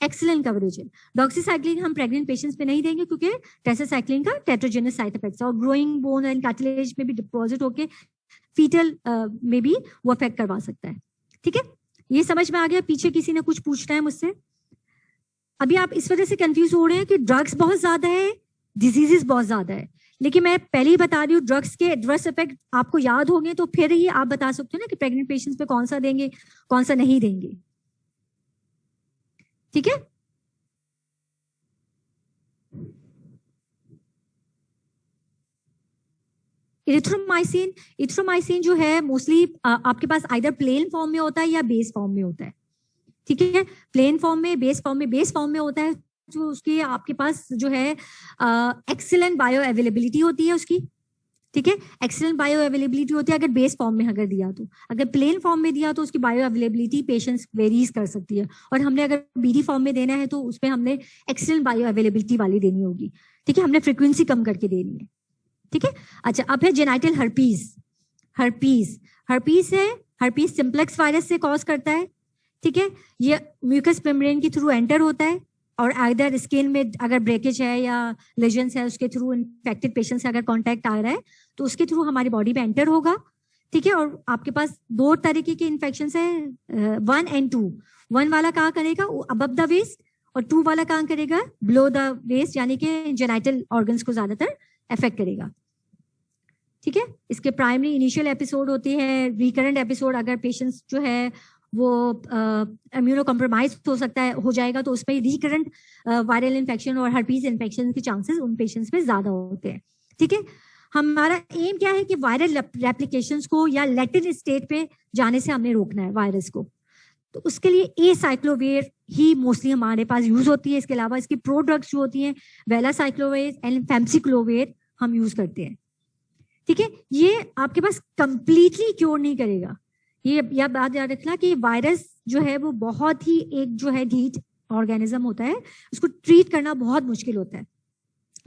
Speaker 1: एक्सीलेंट कवरेज है। डॉक्सीसाइक्लिन हम प्रेग्नेंट पेशेंट्स पे नहीं देंगे क्योंकि टेट्रासाइक्लिन का टेट्रोजेनिक साइड इफेक्ट्स और ग्रोइंग बोन एंड कार्टिलेज में भी डिपॉजिट होके फीटल में भी वो अफेक्ट करवा सकता है। ठीक है, ये समझ में आ गया। पीछे किसी ने कुछ पूछना है मुझसे? अभी आप इस वजह से कंफ्यूज हो रहे हैं कि ड्रग्स बहुत ज्यादा है, डिजीजेस बहुत ज्यादा है, लेकिन मैं पहले ही बता रही हूँ ड्रग्स के एडवर्स इफेक्ट आपको याद होंगे तो फिर ही आप बता सकते हो ना कि प्रेग्नेंट पेशेंट्स पे कौन सा देंगे कौन सा नहीं देंगे। ठीक है, इरिथ्रोमाइसिन जो है मोस्टली आपके पास आइदर प्लेन फॉर्म में होता है या बेस फॉर्म में होता है। ठीक है, प्लेन फॉर्म में, बेस फॉर्म में होता है जो उसकी आपके पास जो है एक्सीलेंट बायो अवेलेबिलिटी होती है उसकी। ठीक है, एक्सीलेंट बायो अवेलेबिलिटी होती है अगर बेस फॉर्म में अगर दिया तो, अगर प्लेन फॉर्म में दिया तो उसकी बायो अवेलेबिलिटी पेशेंट्स वेरीज कर सकती है, और हमने अगर बीडी फॉर्म में देना है तो उसमें हमने एक्सीलेंट बायो अवेलेबिलिटी वाली देनी होगी। ठीक है, हमने फ्रीक्वेंसी कम करके देनी है। ठीक है, अच्छा, अब है जेनाइटल हर्पीस है, हर्पीस सिंप्लेक्स वायरस से कॉज करता है। ठीक है, ये म्यूकस मेम्ब्रेन के थ्रू एंटर होता है और आइदर स्किन में अगर ब्रेकेज है या लेजन्स है उसके थ्रू, इन्फेक्टेड पेशेंट से अगर कांटेक्ट आ रहा है तो उसके थ्रू हमारी बॉडी में एंटर होगा। ठीक है, और आपके पास 2 तरीके के इन्फेक्शन है, 1 and 2। 1 वाला कहाँ करेगा, अबव द वेस्ट, और 2 वाला कहाँ करेगा, बिलो द वेस्ट, यानी कि जेनाइटल ऑर्गन्स को ज्यादातर अफेक्ट करेगा। ठीक है, इसके प्राइमरी इनिशियल एपिसोड होती है, रिकरेंट एपिसोड अगर पेशेंट्स जो है वो इम्यूनो कॉम्प्रोमाइज हो सकता है, हो जाएगा, तो उसमें रिकरेंट वायरल इन्फेक्शन और हर्पीस इन्फेक्शन के चांसेस उन पेशेंट्स में ज्यादा होते हैं। ठीक है, हमारा एम क्या है कि वायरल रेप्लिकेशंस को या लैटिन स्टेट पे जाने से हमने रोकना है वायरस को। तो उसके लिए एसाइक्लोविर ही मोस्टली हमारे पास यूज होती है। इसके अलावा इसकी प्रो ड्रग्स जो होती हैं वेलासाइक्लोविर एंड फैम्सिक्लोविर हम यूज करते हैं। ठीक है, ये आपके पास कंप्लीटली क्योर नहीं करेगा, ये या बात याद रखना कि वायरस जो है वो बहुत ही एक जो है ढीठ ऑर्गेनिज्म होता है, उसको ट्रीट करना बहुत मुश्किल होता है,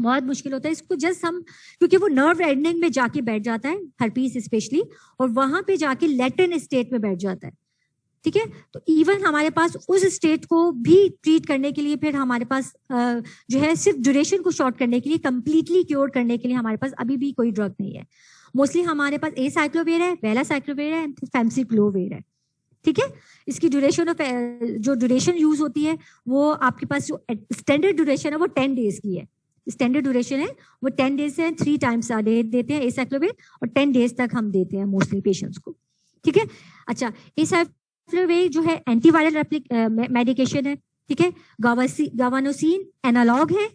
Speaker 1: बहुत मुश्किल होता है। इसको जस्ट हम, क्योंकि वो नर्व एंडिंग में जाके बैठ जाता है, हर्पीस स्पेशली, और वहां पे जाके लैटिन स्टेट में बैठ जाता है। ठीक है, तो इवन हमारे पास उस स्टेट को भी ट्रीट करने के लिए फिर हमारे पास जो है सिर्फ ड्यूरेशन को शॉर्ट करने के लिए, कंप्लीटली क्योर करने के लिए हमारे पास अभी भी कोई ड्रग नहीं है। मोस्टली हमारे पास एसाइक्लोविर है, वेलासाइक्लोविर है, फैम्सिक्लोविर है। ठीक है, इसकी ड्यूरेशन ऑफ जो ड्यूरेशन यूज होती है वो आपके पास जो स्टैंडर्ड ड्यूरेशन है वो 10 डेज की है। स्टैंडर्ड ड्यूरेशन है वो 10 डेज से 3 टाइम्स आ डे देते हैं एसाइक्लोविर, और 10 डेज तक हम देते हैं मोस्टली पेशेंट्स को। ठीक है, अच्छा, एसाइक्लोविर जो है एंटीवायरल मेडिकेशन है। ठीक है, गावानोसिन एनालॉग है।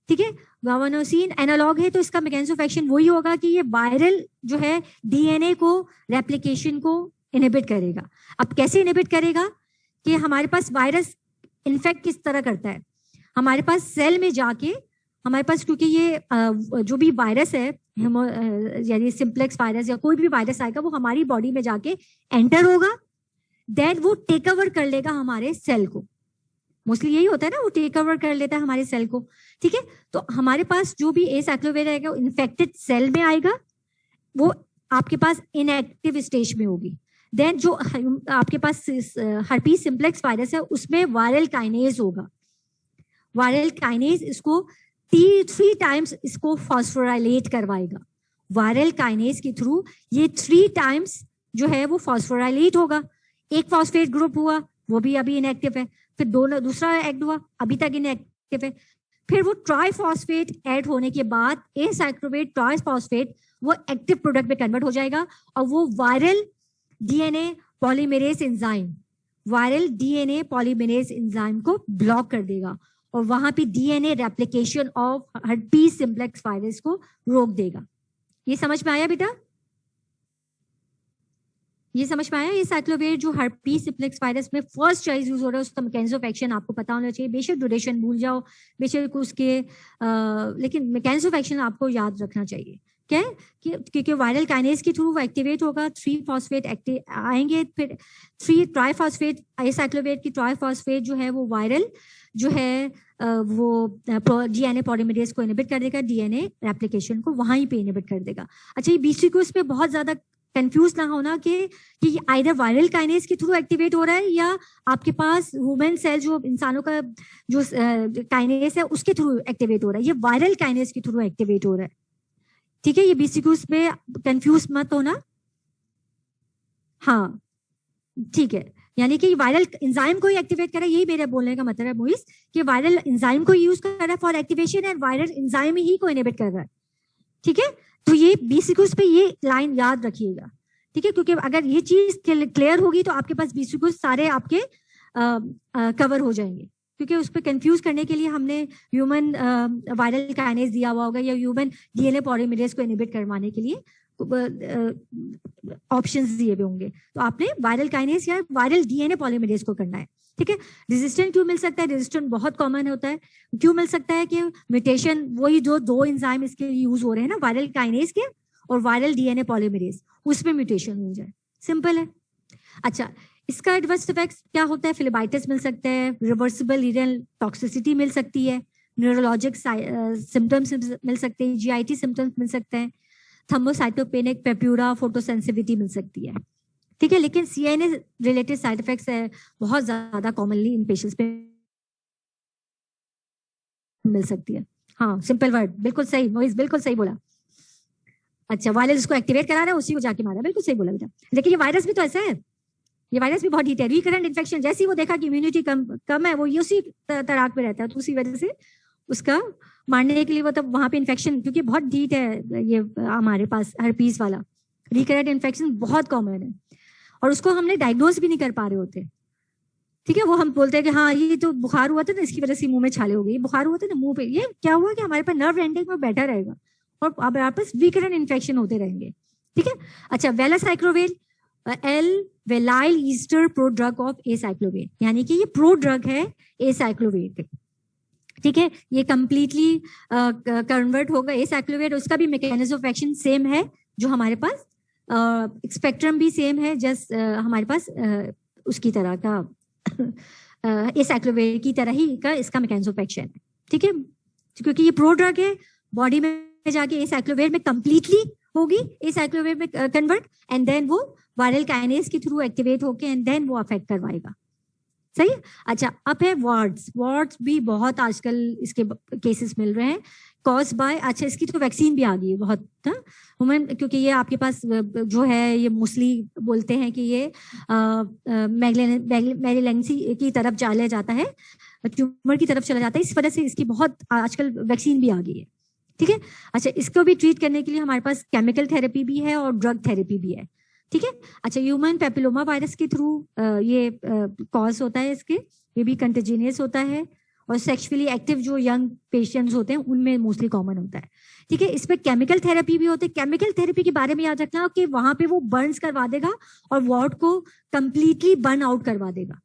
Speaker 1: ठीक है, गावानोसिन एनालॉग है, तो इसका मैकेनिज्म ऑफ एक्शन वही होगा कि ये वायरल जो है डीएनए को रेप्लिकेशन को इनहिबिट करेगा। अब कैसे इनहिबिट करेगा कि हमारे पास वायरस इन्फेक्ट किस तरह करता है, हमारे पास सेल में जाके हमारे पास, क्योंकि ये जो भी वायरस है यानी सिंप्लेक्स वायरस या कोई भी वायरस आएगा वो हमारी बॉडी में जाके एंटर होगा, देन वो टेक ओवर कर लेगा हमारे सेल को। मोस्टली यही होता है ना, वो टेक ओवर कर लेता है हमारे सेल को। ठीक है, तो हमारे पास जो भी एसाइक्लोविर आएगा वो इन्फेक्टेड सेल में आएगा, वो आपके पास इनएक्टिव स्टेज में होगी। देन जो आपके पास हर्पीस सिंप्लेक्स वायरस है उसमें वायरल काइनेज होगा। वायरल काइनेज इसको 3 टाइम्स इसको फॉस्फोराइलेट करवाएगा। वायरल काइनेज के थ्रू ये 3 टाइम्स जो है वो फॉस्फोराइलेट होगा। एक फॉस्फेट ग्रुप हुआ, वो भी अभी इनएक्टिव है, फिर दूसरा ऐड हुआ, अभी तक इनएक्टिव है, फिर वो ट्राइफॉस्फेट ऐड होने के बाद एसाइक्लोविर ट्राइफॉस्फेट वो एक्टिव प्रोडक्ट में कन्वर्ट हो जाएगा, और वो viral DNA polymerase enzyme, viral DNA polymerase enzyme को ब्लॉक कर देगा, और वहां पे DNA replication of herpes simplex virus को रोक देगा। ये समझ में आया बेटा? ये समझ में आया? ये साइक्लोविर जो हर्पीस सिंप्लेक्स वायरस में फर्स्ट चॉइस यूज हो रहा है, उसका मैकेनिज्म ऑफ एक्शन आपको पता होना चाहिए। बेशक ड्यूरेशन भूल जाओ, बेशक उसके लेकिन मैकेनिज्म ऑफ एक्शन आपको याद रखना चाहिए। क्या है कि क्योंकि वायरल काइनेज के थ्रू वो एक्टिवेट होगा, 3 फॉस्फेट आएंगे, फिर 3 ट्राइफॉस्फेट, एसाइक्लोविर की ट्राइफॉस्फेट जो है वो वायरल जो है वो डीएनए पॉलीमरेज को इनहिबिट कर देगा, डीएनए रेप्लिकेशन को वहीं पे इनहिबिट कर देगा। अच्छा, ये बीच को इसमें बहुत ज्यादा कंफ्यूज ना होना कि आइदर वायरल काइनेज के थ्रू एक्टिवेट हो रहा है या आपके पास ह्यूमन सेल जो इंसानों का जो काइनेज है उसके थ्रू एक्टिवेट हो रहा है। ये वायरल काइनेज के थ्रू एक्टिवेट हो रहा है। ठीक है, ये बीसीक्यूज में कंफ्यूज मत होना। हाँ ठीक है, यानी कि वायरल एंजाइम को ही एक्टिवेट कर रहा है, यही मेरे बोलने का मतलब है मोइस, कि वायरल एंजाइम को यूज कर रहा है for activation and viral enzyme ही को इनहिबिट कर रहा है। ठीक है, तो ये बीसीक्यूज पे ये लाइन याद रखिएगा। ठीक है, क्योंकि अगर ये चीज क्लियर होगी तो आपके पास बीसीक्यूज सारे आपके कवर हो जाएंगे, क्योंकि उस पर कंफ्यूज करने के लिए हमने ह्यूमन वायरल काइनेज दिया हुआ होगा या ह्यूमन डीएनए पॉलीमरेज को इनहिबिट करवाने के लिए ऑप्शंस दिए हुए होंगे, तो आपने वायरल काइनेज या वायरल डीएनए पॉलीमरेज को करना है। ठीक है, रेजिस्टेंट क्यों मिल सकता है? रेजिस्टेंट बहुत कॉमन होता है। क्यों मिल सकता है कि म्यूटेशन, वही जो 2 एंजाइम इसके यूज हो रहे हैं ना, वायरल काइनेज के और वायरल डीएनए पॉलीमरेज, उसमें म्यूटेशन मिल जाए, सिंपल है। अच्छा, इसका एडवर्स इफेक्ट्स क्या होता है? फिलेबाइटिस मिल सकता है, रिवर्सिबल रीनल टॉक्सिसिटी मिल सकती है, न्यूरोलॉजिक सिम्टम्स मिल सकते हैं, जीआईटी सिम्टम्स मिल सकते हैं, थर्मोसाइटोपेनिक पेप्यूरा फोटोसेंसिटिविटी मिल सकती है। ठीक है, लेकिन सीएनए रिलेटेड साइड इफेक्ट्स है बहुत ज्यादा कॉमनली इन पेशेंट्स पे मिल सकती है। हाँ, सिंपल वर्ड, बिल्कुल सही मोइस, बिल्कुल सही बोला। अच्छा, वायरस इसको एक्टिवेट करा रहा है, उसी को जाके मारा, बिल्कुल सही बोला बेटा। लेकिन ये वायरस भी तो ऐसा है, ये वायरस भी बहुत हीट है। रिकरेंट इन्फेक्शन, जैसे ही वो देखा कि इम्यूनिटी कम है, वो उसी तड़ाक में रहता है, तो उसी वजह से उसका मारने के लिए, मतलब वहां पे इन्फेक्शन, क्योंकि बहुत ढीठ है ये हमारे पास हर्पीस वाला, रिकरेंट इन्फेक्शन बहुत कॉमन है और उसको हमने डायग्नोज भी नहीं कर पा रहे होते। ठीक है, वो हम बोलते हैं कि हाँ ये तो बुखार हुआ था ना, इसकी वजह से मुंह में छाले हो गई, बुखार हुआ था ना मुंह पे, ये क्या हुआ कि हमारे पास नर्व एंडिंग में बैठा रहेगा और अब आपस रिकरेंट इन्फेक्शन होते रहेंगे। ठीक है, अच्छा valacyclovir L valyl ester prodrug of acyclovir, यानी कि ये प्रो ड्रग है एसाइक्लोविर। ठीक है, ये कंप्लीटली कन्वर्ट होगा एसाइक्लोविर, उसका भी मैकेनिज्म ऑफ एक्शन सेम है जो हमारे पास, स्पेक्ट्रम भी सेम है, जस्ट हमारे पास उसकी तरह का एसाइक्लोविर की तरह ही का इसका मैकेनिज्म ऑफ एक्शन है। ठीक है, क्योंकि ये प्रो ड्रग है, बॉडी में जाके एसाइक्लोविर में कंप्लीटली होगी, एसाइक्लोविर में कन्वर्ट, एंड देन वो वायरल काइनेज के थ्रू एक्टिवेट होके एंड देन वो अफेक्ट करवाएगा। सही है। अच्छा, अब है वार्ड्स भी बहुत आजकल इसके केसेस मिल रहे हैं, कॉज बाय, अच्छा इसकी तो वैक्सीन भी आ गई है बहुत, वुमेन, क्योंकि ये आपके पास जो है ये मोस्टली बोलते हैं कि ये मैलिग्नेंसी की तरफ चला जाता है, ट्यूमर की तरफ चला जाता है, इस वजह से इसकी बहुत आजकल वैक्सीन भी आ गई है। ठीक है, अच्छा इसको भी ट्रीट करने के लिए हमारे पास केमिकल थेरेपी भी है और ड्रग थेरेपी भी है। ठीक है, अच्छा ह्यूमन पेपिलोमा वायरस के थ्रू ये कॉज होता है इसके, ये भी कंटेजिनियस होता है और सेक्सुअली एक्टिव जो यंग पेशेंट्स होते हैं उनमें मोस्टली कॉमन होता है। ठीक है, इस पे केमिकल थेरेपी भी होती है। केमिकल थेरेपी के बारे में याद रखना कि वहां पे वो बर्न्स करवा देगा और वार्ड को कंप्लीटली बर्न आउट करवा देगा।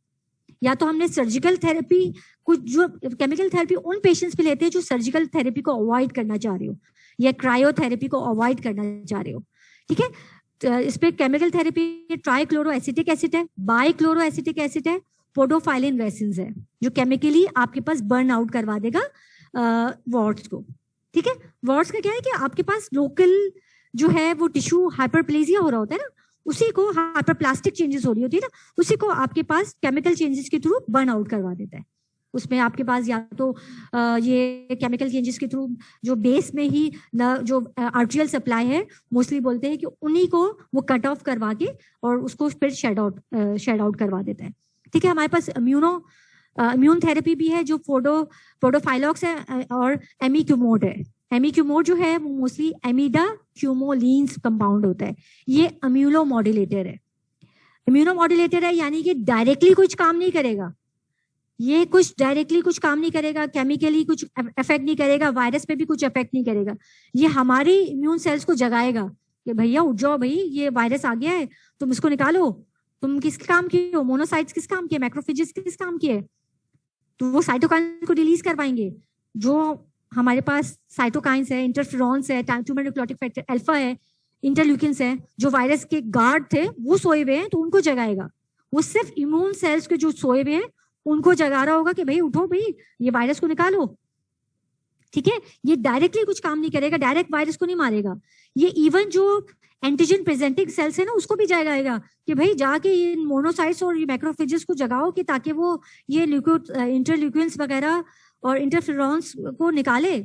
Speaker 1: या तो हमने सर्जिकल थेरेपी, कुछ जो केमिकल थेरेपी उन पेशेंट्स पे लेते हैं जो सर्जिकल थेरेपी को अवॉइड करना चाह रहे हो या क्रायोथेरेपी को अवॉइड करना चाह रहे हो। ठीक है, इस पे chemical therapy trichloro acetic acid है, बाइक्लोरो एसिटिक एसिड है, पोडोफाइलिन रेसिन्स है, जो केमिकली आपके पास बर्न आउट करवा देगा वार्ड्स को। ठीक है, वार्ड्स का क्या है कि आपके पास लोकल जो है वो टिश्यू हाइपरप्लेजिया हो रहा होता है ना, उसी को हाइपरप्लास्टिक चेंजेस हो रही होती है ना, उसी को आपके पास केमिकल चेंजेस के थ्रू बर्न आउट करवा देता है। उसमें आपके पास या तो ये केमिकल चेंजेस के थ्रू जो बेस में ही जो आर्टेरियल सप्लाई है, मोस्टली बोलते हैं कि उन्हीं को वो कट ऑफ करवा के और उसको फिर शेड आउट करवा देता है। ठीक है, हमारे पास इम्यून थेरेपी भी है जो पोडोफाइलॉक्स है और एमिक्यूमोड है। एमिक्यूमोड जो है वो मोस्टली एमिडा क्यूमोलिन्स कंपाउंड होता है, ये इम्यूनोमॉड्यूलेटर है। इम्यूनोमॉड्यूलेटर है यानी कि डायरेक्टली कुछ काम नहीं करेगा, ये कुछ डायरेक्टली कुछ काम नहीं करेगा, केमिकली कुछ इफेक्ट नहीं करेगा, वायरस पे भी कुछ इफेक्ट नहीं करेगा, ये हमारी इम्यून सेल्स को जगाएगा कि भैया उठ जाओ भाई, ये वायरस आ गया है, तुम इसको निकालो। तुम किस काम की हो, मोनोसाइट्स किस काम की है, मैक्रोफेजेस किस काम की है, तो वो साइटोकाइन को रिलीज करवाएंगे। जो हमारे पास साइटोकाइंस है, इंटरफेरॉन्स है, ट्यूमर न्यूक्लियोटिक फैक्टर अल्फा है, इंटरल्यूकिन्स है, जो वायरस के गार्ड थे वो सोए हुए हैं तो उनको जगाएगा। वो सिर्फ इम्यून सेल्स के जो सोए हुए हैं उनको जगा रहा होगा कि भाई उठो भाई, ये वायरस को निकालो। ठीक है, ये डायरेक्टली कुछ काम नहीं करेगा, डायरेक्ट वायरस को नहीं मारेगा, ये इवन जो एंटीजन प्रेजेंटिंग सेल्स है ना उसको भी जगाएगा कि भाई जाके ये मोनोसाइट्स और ये मैक्रोफेजेस को जगाओ कि ताकि वो ये इंटरल्यूकिन्स वगैरह और इंटरफेरॉन्स को निकाले,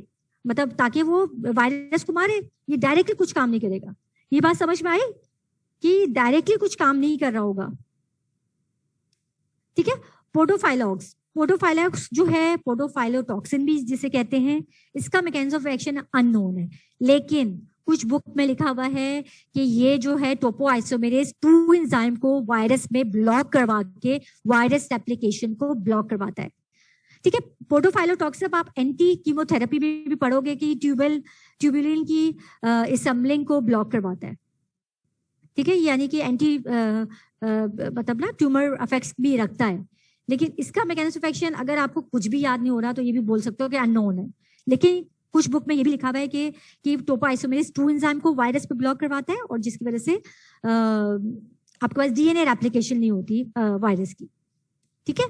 Speaker 1: मतलब ताकि वो वायरस को मारे। ये डायरेक्टली कुछ काम नहीं करेगा। ये बात समझ में आई कि डायरेक्टली कुछ काम नहीं कर रहा होगा। ठीक है, पोडोफाइलॉक्स जो है, पोडोफाइलोटॉक्सिन भी जिसे कहते हैं, इसका मैकेनिज्म ऑफ एक्शन अननोन है, लेकिन कुछ बुक में लिखा हुआ है कि ये जो है टोपोआइसोमेरेज 2 एंजाइम को वायरस में ब्लॉक करवा के वायरस एप्लीकेशन को ब्लॉक करवाता है। ठीक है, पोडोफाइलोटॉक्सिन आप एंटी कीमोथेरेपी में भी पढ़ोगे कि ट्यूबुलिन की असम्बलिंग को ब्लॉक करवाता है। ठीक है, यानी कि एंटी मतलब ना ट्यूमर इफेक्ट्स भी रखता है, लेकिन इसका मैकेनिज्म ऑफ एक्शन अगर आपको कुछ भी याद नहीं हो रहा तो ये भी बोल सकते हो कि अननोन है। लेकिन कुछ बुक में ये भी लिखा हुआ है कि टोपोआइसोमेरेज 2 एंजाइम को वायरस पे ब्लॉक करवाता है और जिसकी वजह से आपके पास डीएनए रेप्लिकेशन नहीं होती वायरस की। ठीक है,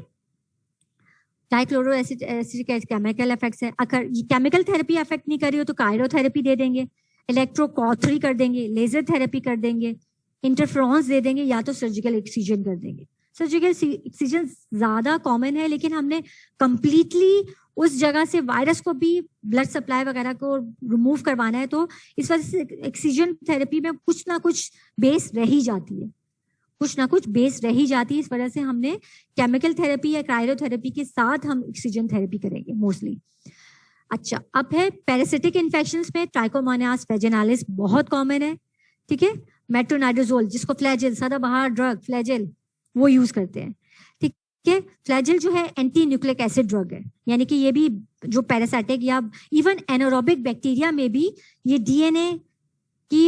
Speaker 1: डाइक्लोरो एसिड केमिकल इफेक्ट्स है। अगर केमिकल थेरेपी इफेक्ट नहीं कर रही हो तो कायरोथेरेपी दे देंगे, इलेक्ट्रोकॉथरी कर देंगे, लेजर थेरेपी कर देंगे, इंटरफ्रॉन्स दे देंगे, या तो सर्जिकल एक्सीजन कर देंगे। सर्जिकल एक्सीजन ज्यादा कॉमन है, लेकिन हमने कंप्लीटली उस जगह से वायरस को भी ब्लड सप्लाई वगैरह को रिमूव करवाना है, तो इस वजह से एक्सीजन थेरेपी में कुछ ना कुछ बेस रह ही जाती है, कुछ ना कुछ बेस रह ही जाती है। इस वजह से हमने केमिकल थेरेपी या क्रायोथेरेपी के साथ हम ऑक्सीजन थेरेपी करेंगे मोस्टली। अच्छा, अब है पैरासिटिक इन्फेक्शंस में ट्राइकोमोनास वेजिनालिस बहुत कॉमन है, ठीक है। मेट्रोनाइडोजोल, जिसको फ्लैजिल, सदाबहार ड्रग फ्लैजिल, वो यूज करते हैं, ठीक है। फ्लैजिल जो है एंटी न्यूक्लिक एसिड ड्रग है, यानी कि ये भी जो पैरासाइटिक या इवन एनारोबिक बैक्टीरिया में भी ये डीएनए की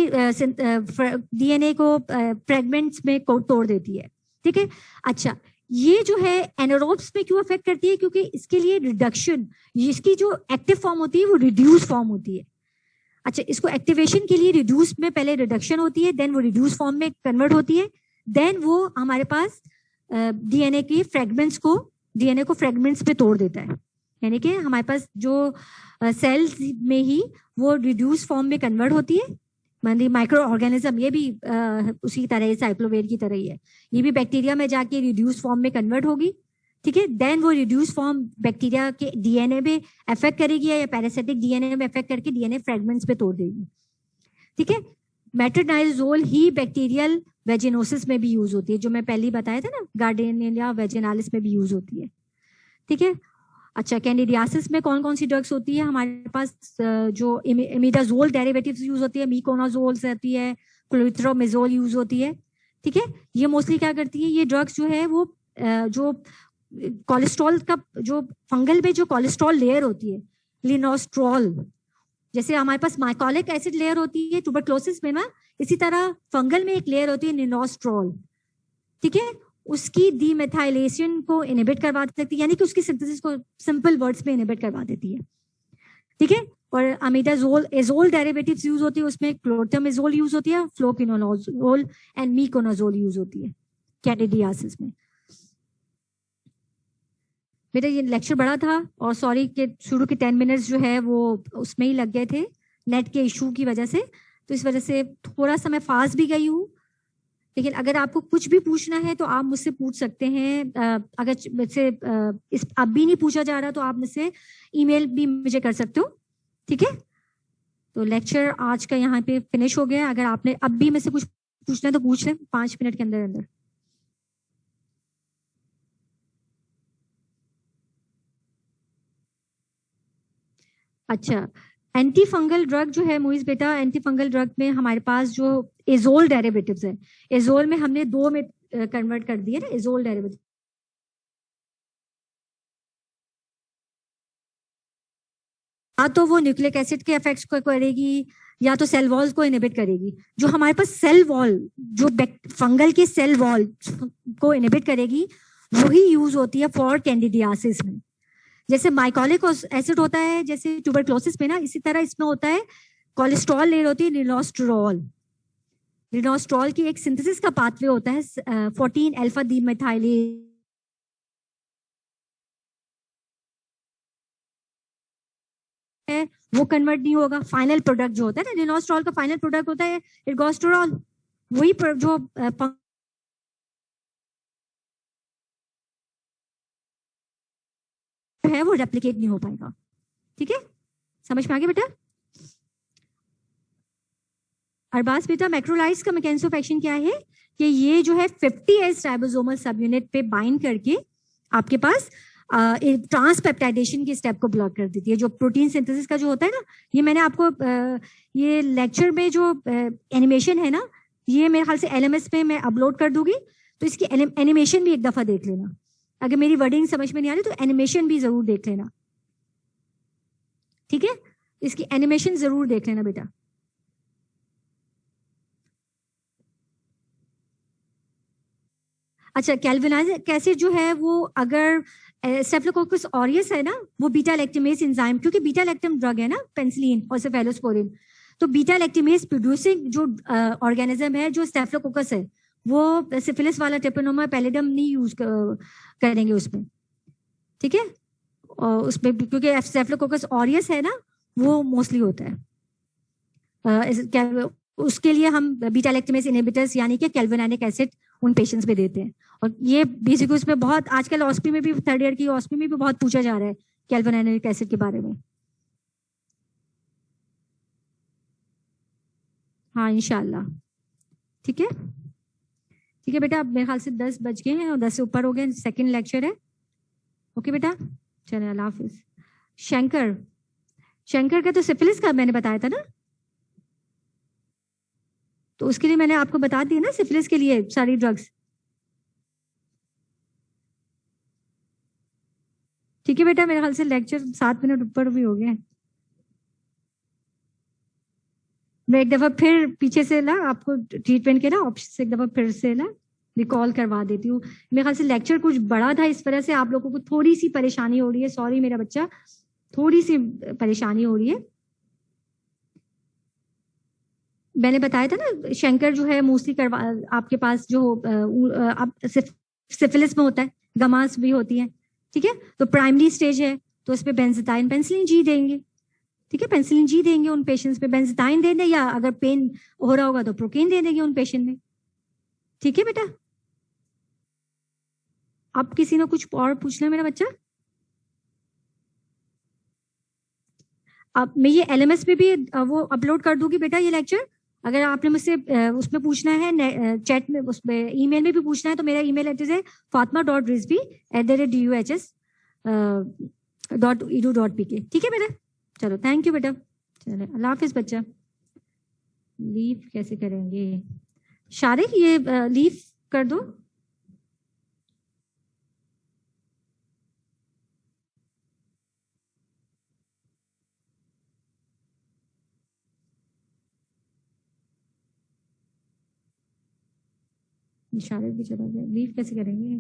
Speaker 1: डीएनए को फ्रेगमेंट्स में तोड़ देती है, ठीक है। अच्छा, ये जो है एनारोब्स में क्यों अफेक्ट करती है? क्योंकि इसके लिए रिडक्शन, इसकी जो एक्टिव फॉर्म होती है वो रिड्यूस फॉर्म होती है। अच्छा, इसको एक्टिवेशन के लिए रिड्यूस में पहले रिडक्शन होती है, देन वो रिड्यूस फॉर्म में कन्वर्ट होती है, देन वो हमारे पास डीएनए की फ्रेगमेंट्स को डीएनए को फ्रेगमेंट्स पे तोड़ देता है, यानी कि हमारे पास जो सेल्स में ही वो रिड्यूस फॉर्म में कन्वर्ट होती है। माइक्रो ऑर्गेनिज्म ये भी उसी तरह साइक्लोवेर की तरह ही है, ये भी बैक्टीरिया में जाके रिड्यूस फॉर्म में कन्वर्ट होगी, ठीक है। देन वो रिड्यूस फॉर्म बैक्टीरिया के डीएनए में अफेक्ट करेगी या पैरासिटिक डीएनए में अफेक्ट करके डीएनए फ्रेगमेंट्स पे तोड़ देगी, ठीक है। मेट्रोनाइडोजोल ही बैक्टीरियल वेजिनोसिस में भी यूज होती है, जो मैं पहले ही बताया था ना, गार्डेनिया वेजिनालिस में भी यूज होती है, ठीक है। अच्छा, कैंडिडियासिस में कौन कौन सी ड्रग्स होती है हमारे पास? जो इमिडाजोल डेरिवेटिव्स यूज होती है, मीकोनाजोल होती है, क्लोट्रोमेजोल यूज होती है, ठीक है। ये मोस्टली क्या करती है, ये ड्रग्स जो है वो जो कोलेस्ट्रॉल का, जो फंगल में जो कोलेस्ट्रॉल लेयर होती है, लिनोस्ट्रॉल, जैसे हमारे पास माइकोलिक एसिड लेयर होती है ट्यूबरक्लोसिस में ना, इसी तरह फंगल में एक लेयर होती है लिनोस्ट्रॉल, ठीक है। उसकी डीमेथाइलेशन को इनहिबिट करवा सकती है, यानी कि उसकी सिंथेसिस को सिंपल वर्ड्स में इनहिबिट करवा देती है, ठीक है। और अमीडाजोल एजोल डेरिवेटिव्स यूज होती है, उसमें क्लोटामेजोल यूज होती है, फ्लोकिनोनोजोल एंड मीकोनाजोल यूज होती है कैंडिडियासिस में। बेटा ये लेक्चर बड़ा था और सॉरी कि शुरू के 10 मिनट्स जो है वो उसमें ही लग गए थे नेट के इशू की वजह से, तो इस वजह से थोड़ा सा मैं फास्ट भी गई हूँ। लेकिन अगर आपको कुछ भी पूछना है तो आप मुझसे पूछ सकते हैं। अगर मुझसे इस अब भी नहीं पूछा जा रहा तो आप मुझसे ईमेल भी मुझे कर सकते हो, ठीक है। तो लेक्चर आज का यहाँ पे फिनिश हो गया। अगर आपने अब भी मुझसे कुछ पूछना है तो पूछ लें 5 मिनट के अंदर अंदर। अच्छा, एंटी फंगल ड्रग जो है मोइज बेटा, एंटी फंगल ड्रग में हमारे पास जो एजोल डेरिवेटिव्स है, एजोल में हमने 2 में कन्वर्ट कर दिया ना, एजोल डेरिवेटिव। या तो वो न्यूक्लिक एसिड के इफेक्ट्स को करेगी या तो सेल वॉल को इनहिबिट करेगी। जो हमारे पास सेल वॉल, जो फंगल के सेल वॉल को इनहिबिट करेगी, वही यूज होती है फॉर कैंडिडियासिस में। जैसे माइकोलिक एसिड होता है जैसे ट्यूबरक्लोसिस में ना, इसी तरह इसमें होता है कोलेस्ट्रॉल लेयर होती है लिनोस्ट्रॉल। लिनोस्ट्रॉल की एक सिंथेसिस का पाथवे होता है 14 अल्फा डीमेथाइलेज, वो कन्वर्ट नहीं होगा। फाइनल प्रोडक्ट जो होता है ना लिनोस्ट्रॉल का, फाइनल प्रोडक्ट होता है एर्गोस्टेरॉल, वही जो है वो रेप्लिकेट नहीं हो पाएगा, ठीक है। समझ में आ गया बेटा? अरबाज बेटा, मैक्रोलाइड्स का मैकेनिज्म ऑफ एक्शन क्या है कि ये जो है 50S राइबोसोमल सब यूनिट पे बाइंड करके आपके पास ट्रांसपेप्टाइडेशन के स्टेप को ब्लॉक कर देती है। जो प्रोटीन सिंथेसिस का जो होता है ना, ये मैंने आपको ये लेक्चर में जो एनिमेशन है ना, ये मेरे ख्याल से LMS पे मैं अपलोड कर दूंगी, तो इसकी एनिमेशन भी एक दफा देख लेना। अगर मेरी वर्डिंग समझ में नहीं आ रही तो एनिमेशन भी जरूर देख लेना, ठीक है। इसकी एनिमेशन जरूर देख लेना बेटा। अच्छा, कैल्विनाइजिक एसिड जो है वो अगर स्टेफिलोकोकस ऑरियस है ना, वो बीटा लैक्टिमेज एंजाइम, क्योंकि बीटा लैक्टम ड्रग है ना पेनिसिलिन और सेफेलोस्पोरिन, तो बीटा लैक्टिमेज प्रोड्यूसिंग जो ऑर्गेनिज्म है जो स्टेफिलोकोकस है, वो सिफिलिस वाला ट्रिपनोमा पैलिडम नहीं यूज करेंगे उसमें, ठीक है। और उसमें क्योंकि स्टेफिलोकोकस ऑरियस है ना, वो मोस्टली होता है। उसके लिए हम बीटा लैक्टिमेज इनहिबिटर्स यानी कि कैल्विनाइनिक एसिड उन पेशेंट्स पे देते हैं। और ये बेसिकली उसमें बहुत आजकल ऑस्पी में भी, 3rd ईयर की ऑस्पी में भी बहुत पूछा जा रहा है कैल्विनाइनिक एसिड के बारे में। हाँ इंशाल्लाह, ठीक है। ठीक है बेटा, अब मेरे ख्याल से 10 बज गए हैं और 10 से ऊपर हो गए, सेकंड लेक्चर है। ओके बेटा, चले, अल्लाह हाफिज। शंकर, शंकर का तो सिफिलिस का मैंने बताया था ना, तो उसके लिए मैंने आपको बता दिया ना, सिफिलिस के लिए सारी ड्रग्स। ठीक है बेटा, मेरे ख्याल से लेक्चर 7 मिनट ऊपर भी हो गए हैं। मैं एक दफा फिर पीछे से ना आपको ट्रीटमेंट के ना ऑप्शन एक दफा फिर से ना रिकॉल करवा देती हूँ। मेरे ख्याल से लेक्चर कुछ बड़ा था, इस वजह से आप लोगों को थोड़ी सी परेशानी हो रही है। सॉरी मेरा बच्चा, थोड़ी सी परेशानी हो रही है। मैंने बताया था ना, शंकर जो है मोस्टली करवा आपके पास जो आप सिफिलिस में होता है, गमास भी होती है। ठीक है, तो प्राइमरी स्टेज है, तो इस पे बेंजाथाइन पेंसिलिन जी देंगे। ठीक है, पेंसिलिन जी देंगे उन पेशेंट्स पे, बेंजाथाइन दे दें, या अगर पेन हो रहा होगा तो प्रोकेन दे देंगे उन पेशेंट में। ठीक है बेटा, आप किसी ने कुछ और पूछना है मेरा बच्चा? अब मैं ये एलएमएस पे भी वो अपलोड कर दूंगी बेटा ये लेक्चर। अगर आपने मुझसे उसमें पूछना है, चैट में, उसमें ईमेल में भी पूछना है, तो मेरा ईमेल एड्रेस है fatma.rizvi@duhs.edu.pk। ठीक है बेटा, चलो थैंक यू बेटा। चलो अल्लाह हाफिज बच्चा। लीव कैसे करेंगे शारिक, ये लीव कर दो। शारिक भी चला गया, लीव कैसे करेंगे?